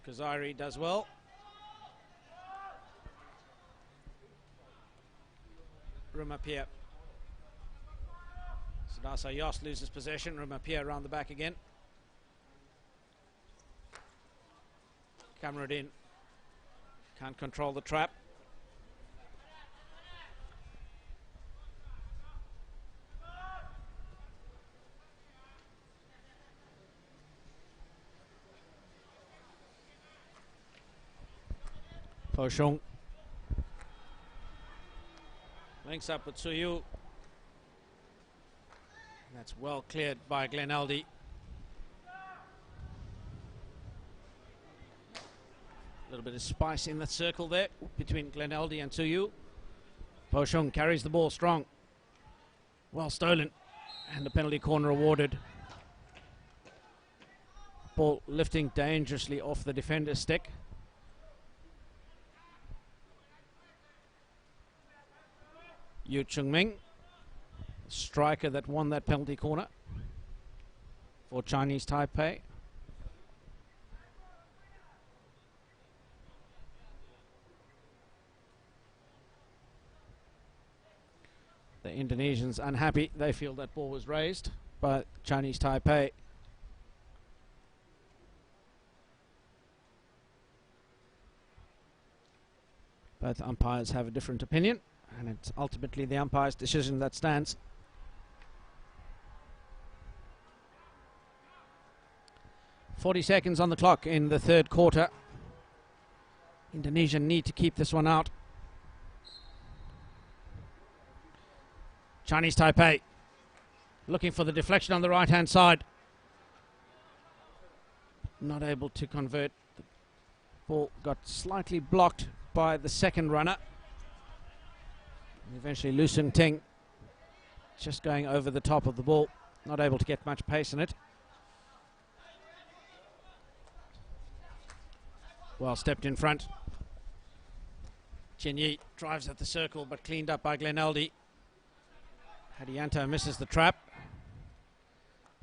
Kuzari does well. Rumapia. Sudasa Yos loses possession. Rumapia around the back again. Kamruddin can't control the trap. Poshong links up with Suyu. That's well cleared by Glenaldi. A little bit of spice in that circle there between Glenaldi and Suyu. Poshong carries the ball strong. Well stolen. And the penalty corner awarded. Ball lifting dangerously off the defender's stick. Yu Chungming, striker that won that penalty corner for Chinese-Taipei. The Indonesians unhappy. They feel that ball was raised by Chinese-Taipei. Both umpires have a different opinion, and it's ultimately the umpire's decision that stands. .40 seconds on the clock in the third quarter. Indonesia need to keep this one out. Chinese-Taipei looking for the deflection on the right-hand side. Not able to convert. The ball got slightly blocked by the second runner. And eventually Lu Sung Ting just going over the top of the ball. Not able to get much pace in it. Well stepped in front. Chen Yi drives at the circle, but cleaned up by Glenaldi. Hadianto misses the trap.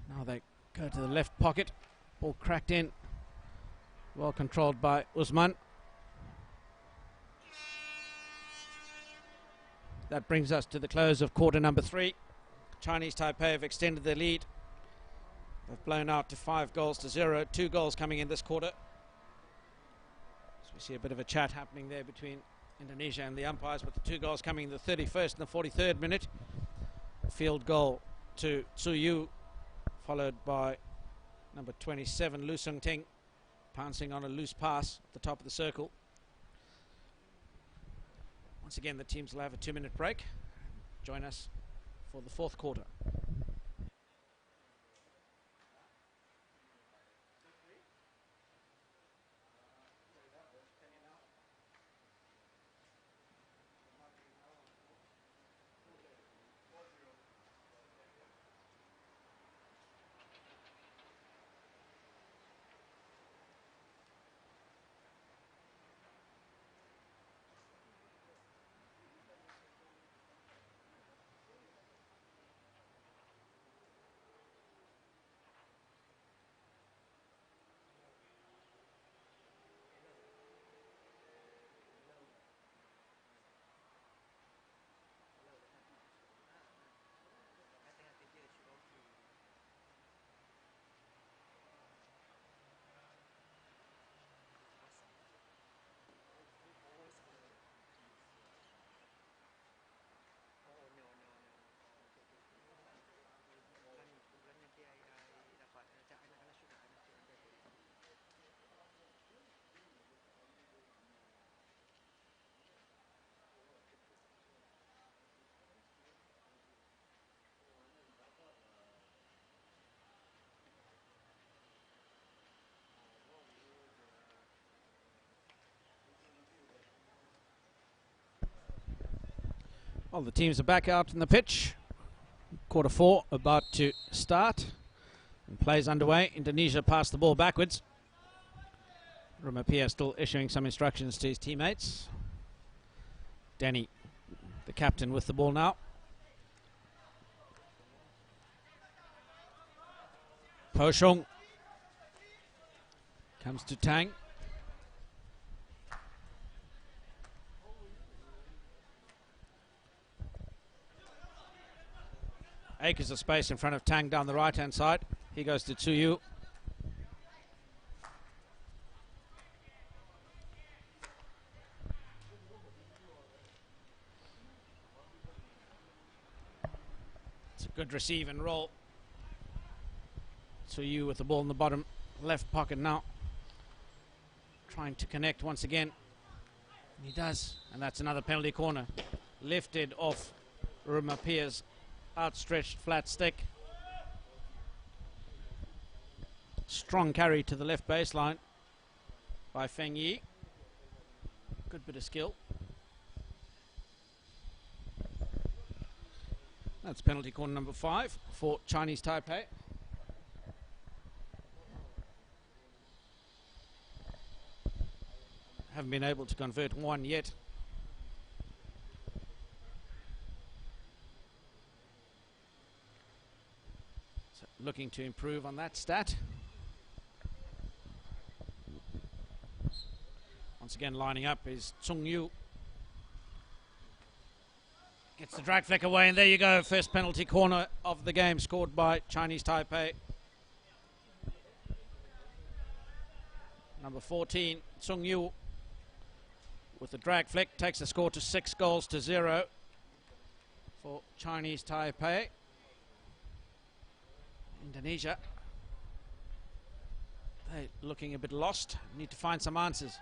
Now they go to the left pocket. Ball cracked in. Well controlled by Usman. That brings us to the close of quarter number 3. Chinese-Taipei have extended their lead. They've blown out to 5-0. 2 goals coming in this quarter. So we see a bit of a chat happening there between Indonesia and the umpires, with the 2 goals coming in the 31st and the 43rd minute. A field goal to Suyu, followed by number 27, Lu Sung Ting, pouncing on a loose pass at the top of the circle. Once again, the teams will have a 2-minute break. Join us for the fourth quarter. Well, the teams are back out in the pitch. Quarter 4 about to start. And plays underway. Indonesia passed the ball backwards. Rumapia still issuing some instructions to his teammates. Danny, the captain, with the ball now. Poshong comes to Tang. Acres of space in front of Tang down the right-hand side. He goes to Tsuyu. It's a good receive and roll. Tsuyu with the ball in the bottom left pocket now. Trying to connect once again. He does. And that's another penalty corner. Lifted off Rumapia's outstretched flat stick. Strong carry to the left baseline by Feng Yi. Good bit of skill. That's penalty corner number 5 for Chinese-Taipei. Haven't been able to convert one yet. So looking to improve on that stat. Once again lining up is Tsung Yu. Gets the drag flick away, and there you go. First penalty corner of the game scored by Chinese-Taipei. Number 14, Tsung Yu, with the drag flick, takes the score to 6-0 for Chinese-Taipei. Indonesia, they're looking a bit lost. Need to find some answers.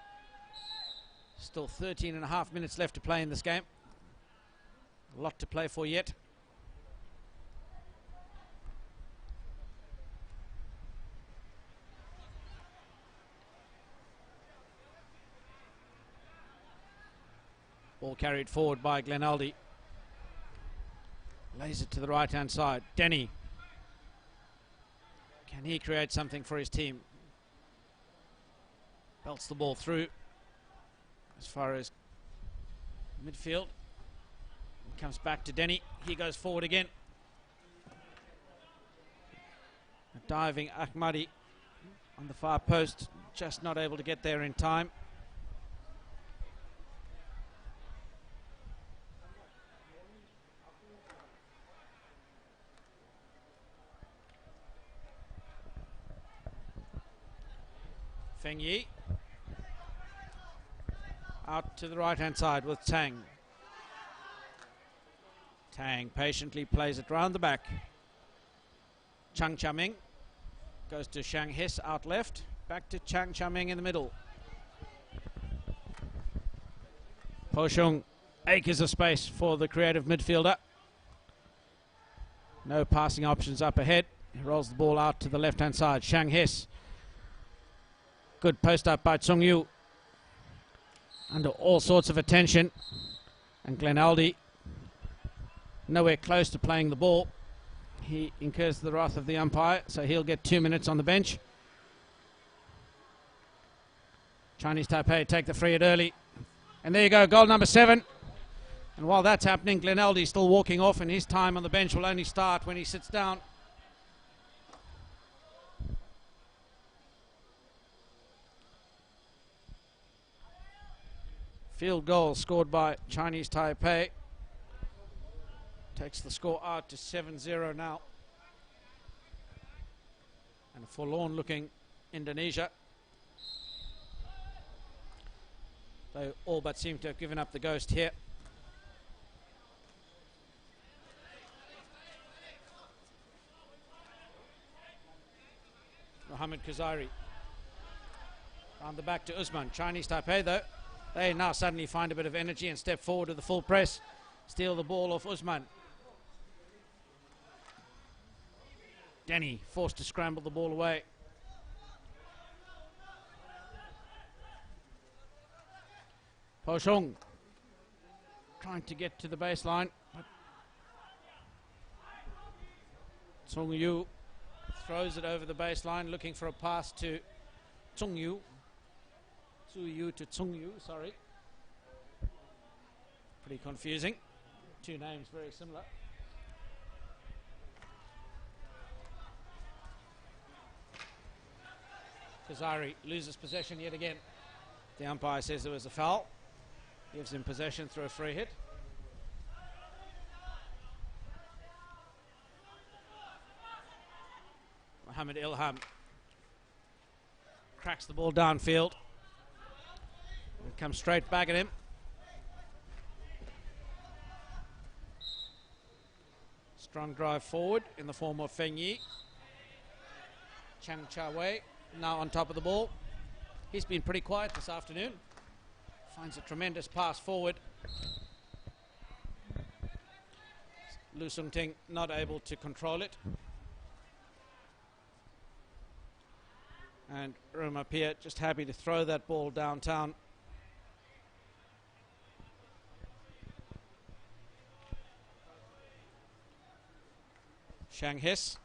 Still 13.5 minutes left to play in this game. A lot to play for yet. Ball carried forward by Glenaldi. Lays it to the right-hand side. Denny. Can he create something for his team? Belts the ball through as far as midfield. Comes back to Denny. He goes forward again. A diving Ahmadi on the far post. Just not able to get there in time. Feng Yi. Out to the right-hand side with Tang. Tang patiently plays it round the back. Chang Chaming goes to Shang Hess out left. Back to Chang Chaming in the middle. Poshong, acres of space for the creative midfielder. No passing options up ahead. He rolls the ball out to the left-hand side. Shang Hess. Good post up by Tsung Yu. Under all sorts of attention. And Glenaldi, nowhere close to playing the ball. He incurs the wrath of the umpire, so he'll get 2 minutes on the bench. Chinese-Taipei take the free hit early. And there you go, goal number 7. And while that's happening, Glenaldi's still walking off, and his time on the bench will only start when he sits down. Field goal scored by Chinese-Taipei. Takes the score out to 7-0 now. And a forlorn looking Indonesia. They all but seem to have given up the ghost here. Mohamed Kuzari. Round the back to Usman. Chinese-Taipei though, they now suddenly find a bit of energy and step forward to the full press. Steal the ball off Usman. Denny forced to scramble the ball away. Poshong trying to get to the baseline. Tsung Yu throws it over the baseline, looking for a pass to Tsung Yu. Tsu Yu to Tsung Yu, sorry. Pretty confusing. Two names very similar. Kazari loses possession yet again. The umpire says there was a foul. Gives him possession through a free hit. Mohammed Ilham cracks the ball downfield. It comes straight back at him. Strong drive forward in the form of Feng Yi. Chang Cha Wei now on top of the ball. He's been pretty quiet this afternoon. Finds a tremendous pass forward. Lu Sung Ting not able to control it. And Rumapia just happy to throw that ball downtown. Shang Hess.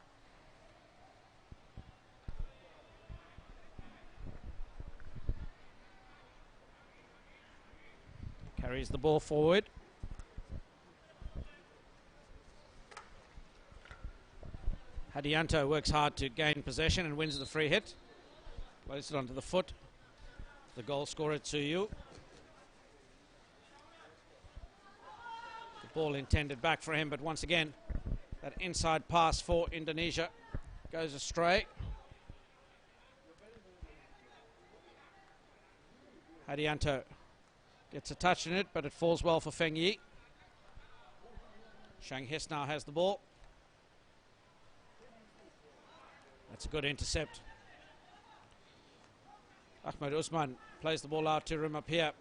Carries the ball forward. Hadianto works hard to gain possession and wins the free hit. Plays it onto the foot. The goal scorer, Tsuyu. The ball intended back for him, but once again, that inside pass for Indonesia goes astray. Hadianto gets a touch in it, but it falls well for Feng Yi. Shang Hess now has the ball. That's a good intercept. Ahmed Usman plays the ball out to Rumapia.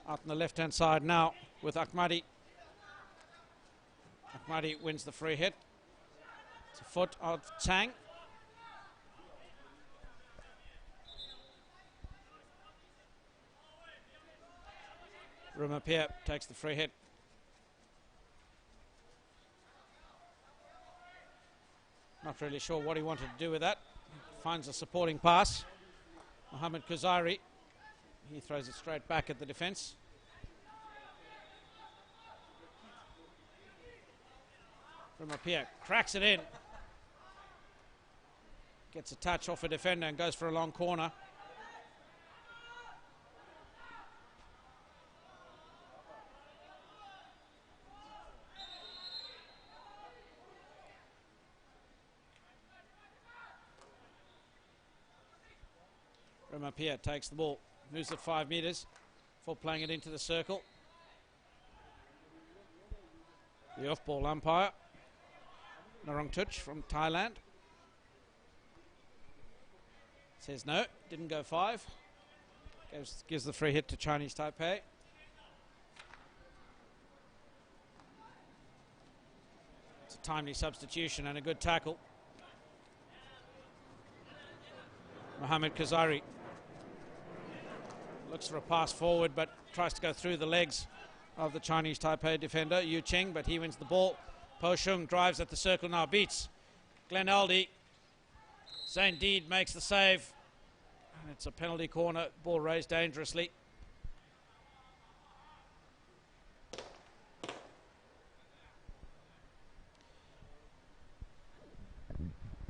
Out on the left-hand side now with Ahmadi. Ahmadi wins the free hit. It's a foot of Tang. Rumapia takes the free hit. Not really sure what he wanted to do with that. Finds a supporting pass. Mohammed Kuzari. He throws it straight back at the defence. Rumapia cracks it in. Gets a touch off a defender and goes for a long corner. Rumapia takes the ball, moves it 5 metres before playing it into the circle. The off-ball umpire, Narongtuch from Thailand, says no, didn't go 5. Gives the free hit to Chinese-Taipei. It's a timely substitution and a good tackle. Mohammed Kazari looks for a pass forward, but tries to go through the legs of the Chinese-Taipei defender, Yu Ching, but he wins the ball. Po Shung drives at the circle now, beats Glenn Aldi. Zane Deed makes the save. And it's a penalty corner, ball raised dangerously.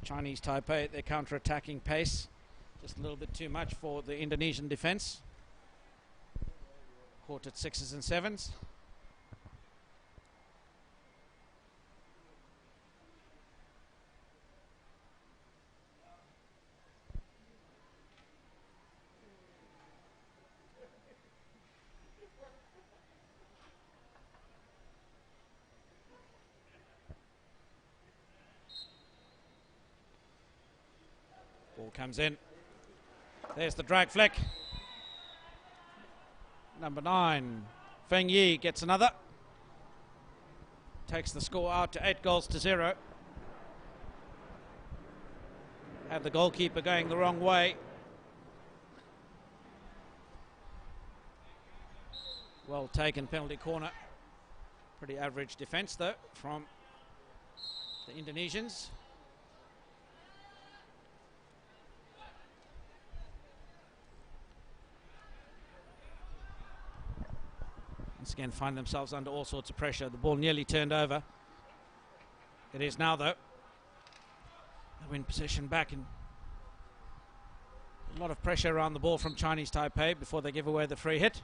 Chinese-Taipei, their counter-attacking pace. Just a little bit too much for the Indonesian defence. Caught at 6s and 7s. Ball comes in. There's the drag flick. Number 9, Feng Yi gets another. Takes the score out to 8-0. Had the goalkeeper going the wrong way. Well taken penalty corner. Pretty average defence though from the Indonesians. once again find themselves under all sorts of pressure. The ball nearly turned over. It is now, though. They win possession back, and a lot of pressure around the ball from Chinese-Taipei before they give away the free hit.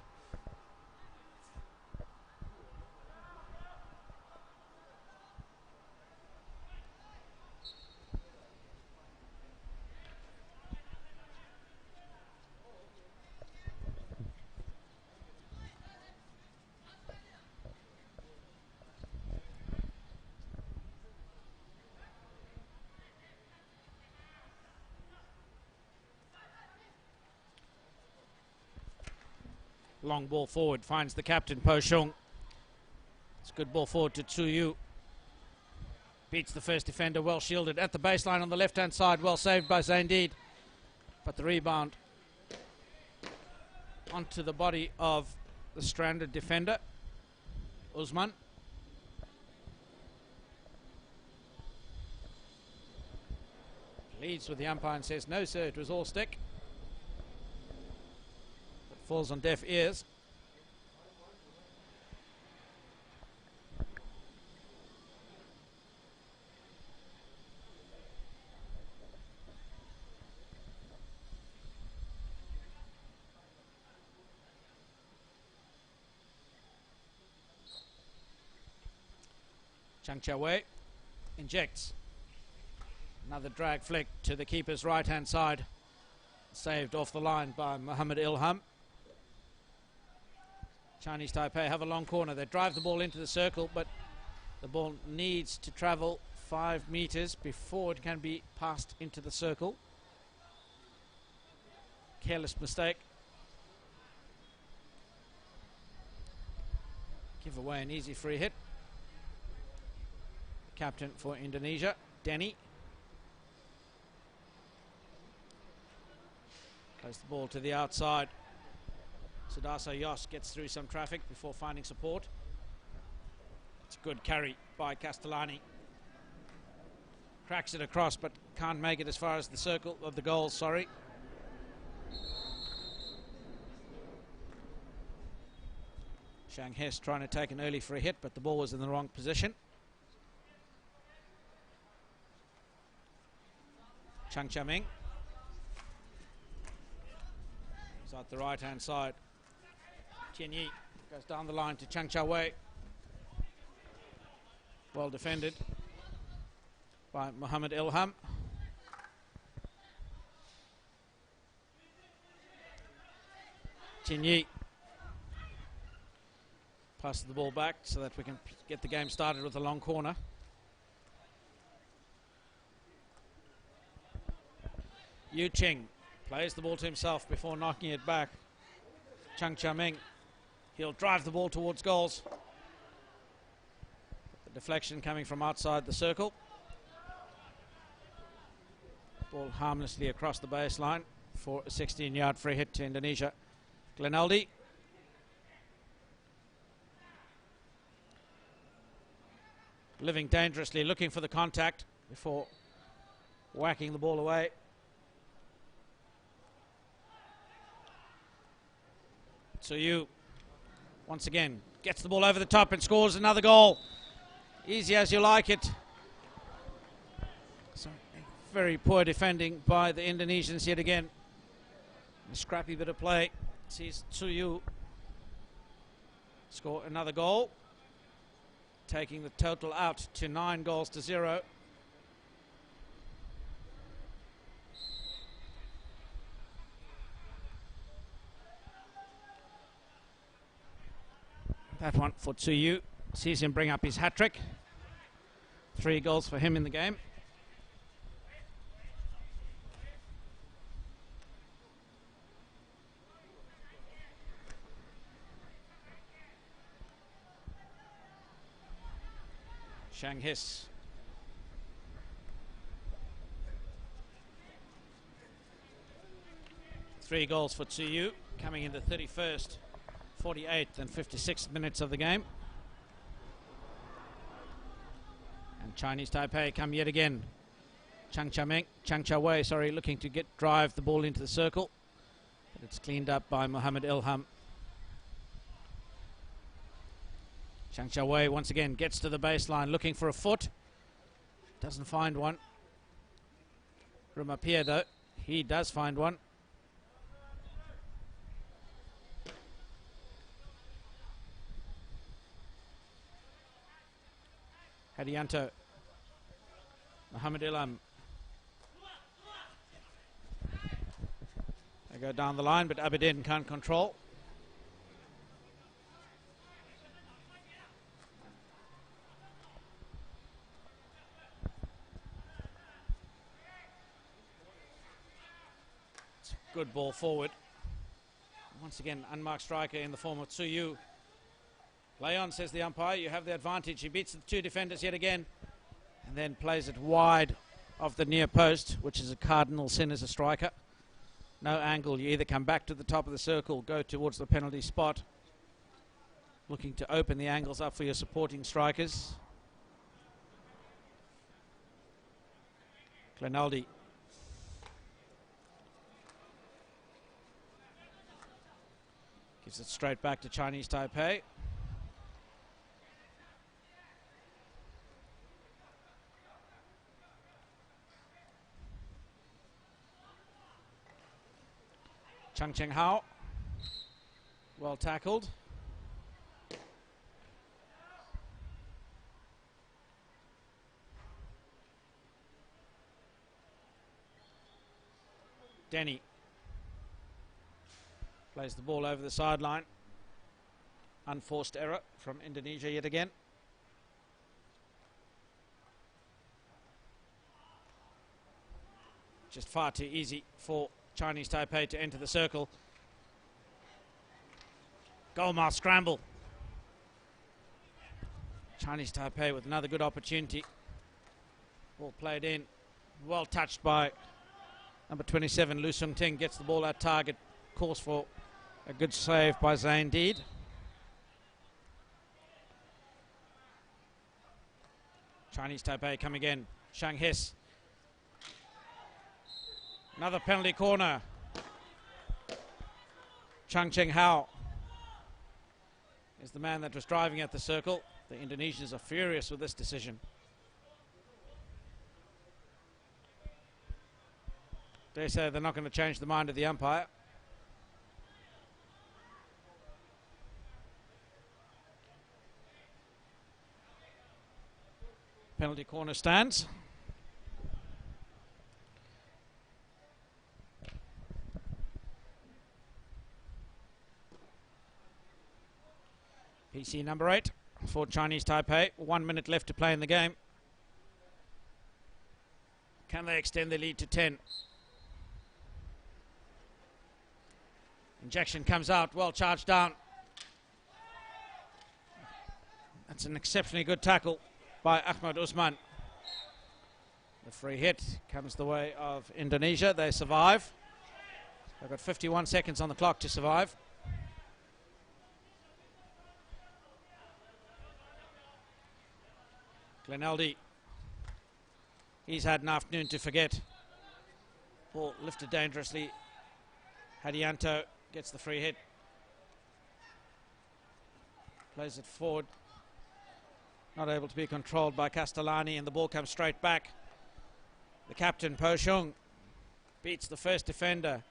Long ball forward, finds the captain, Po Shung. It's a good ball forward to Tsuyu. Beats the first defender, well shielded at the baseline on the left-hand side, well saved by Zaindeed. But the rebound onto the body of the stranded defender, Usman. Leads with the umpire and says, no sir, it was all stick. Falls on deaf ears. Chang Chia-wei injects. Another drag flick to the keeper's right-hand side. Saved off the line by Muhammad Ilham. Chinese-Taipei have a long corner. They drive the ball into the circle, but the ball needs to travel 5 meters before it can be passed into the circle. Careless mistake. Give away an easy free hit. Captain for Indonesia, Denny. Plays the ball to the outside. Sudarso Yos gets through some traffic before finding support. It's a good carry by Castellani. Cracks it across but can't make it as far as the circle of the goal, sorry. Shang Hes trying to take an early free hit, but the ball was in the wrong position. Chang Chia-ming. He's out the right-hand side. Chen Yi goes down the line to Chang Chia-wei. Well defended by Muhammad Ilham. Chen Yi passes the ball back so that we can get the game started with a long corner. Yu Ching plays the ball to himself before knocking it back. Chang Chia-ming, he'll drive the ball towards goals. The deflection coming from outside the circle. Ball harmlessly across the baseline for a 16-yard free hit to Indonesia. Glenaldi. Living dangerously, looking for the contact before whacking the ball away. Tsuyu once again gets the ball over the top and scores another goal. Easy as you like it. So very poor defending by the Indonesians yet again. A scrappy bit of play sees Tsuyu score another goal, taking the total out to 9-0. That one for Tsuyu. Sees him bring up his hat-trick. 3 goals for him in the game. Shang Hes. Three goals for Tsuyu, coming in the 31st, 48th and 56th minutes of the game. And Chinese-Taipei come yet again. Chang Chia-wei, sorry, looking to drive the ball into the circle. But it's cleaned up by Muhammad Ilham. Zhang Xiaowei once again gets to the baseline looking for a foot. Doesn't find one. From up here though, he does find one. Hadianto. Muhammad Ilham. They go down the line, but Abedin can't control. It's a good ball forward. Once again, unmarked striker in the form of Tsuyu. Play on, says the umpire. You have the advantage. He beats the two defenders yet again, and then plays it wide of the near post, which is a cardinal sin as a striker. No angle. You either come back to the top of the circle, go towards the penalty spot, looking to open the angles up for your supporting strikers. Glenaldi. Gives it straight back to Chinese-Taipei. Chang Cheng Hao, well tackled. Denny plays the ball over the sideline. Unforced error from Indonesia yet again. Just far too easy for Chinese-Taipei to enter the circle. Goalmouth scramble. Chinese-Taipei with another good opportunity. Ball played in. Well touched by number 27, Lu Sung Ting. Gets the ball at target. Calls for a good save by Zain Deed. Chinese-Taipei come again. Shang Hess. Another penalty corner. Chang Cheng Hao is the man that was driving at the circle. The Indonesians are furious with this decision. They say they're not going to change the mind of the umpire. Penalty corner stands. PC number 8 for Chinese-Taipei. 1 minute left to play in the game. Can they extend the lead to 10? Injection comes out, well charged down. That's an exceptionally good tackle by Ahmad Usman. The free hit comes the way of Indonesia. They survive. They've got 51 seconds on the clock to survive. Glenaldi, he's had an afternoon to forget. Ball lifted dangerously. Hadianto gets the free hit. Plays it forward. Not able to be controlled by Castellani, and the ball comes straight back. The captain, Po Shung, beats the first defender.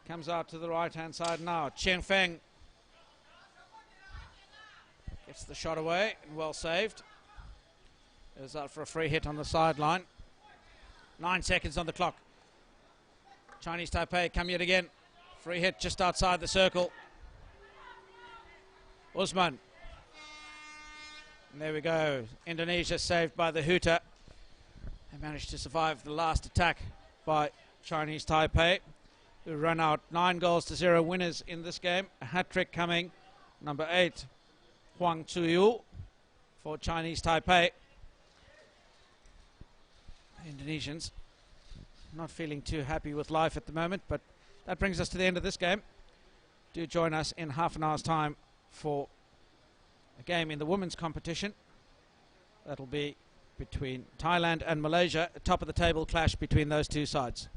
Comes out to the right-hand side now. Chen Feng gets the shot away, and well saved. Goes out for a free hit on the sideline. 9 seconds on the clock. Chinese-Taipei come yet again. Free hit just outside the circle. Usman. And there we go. Indonesia saved by the hooter. They managed to survive the last attack by Chinese-Taipei, who run out 9-0 winners in this game. A hat-trick coming. Number 8, Huang Tzuyu for Chinese-Taipei. Indonesians not feeling too happy with life at the moment, but that brings us to the end of this game. Do join us in half an hour's time for a game in the women's competition. That'll be between Thailand and Malaysia, a top of the table clash between those two sides.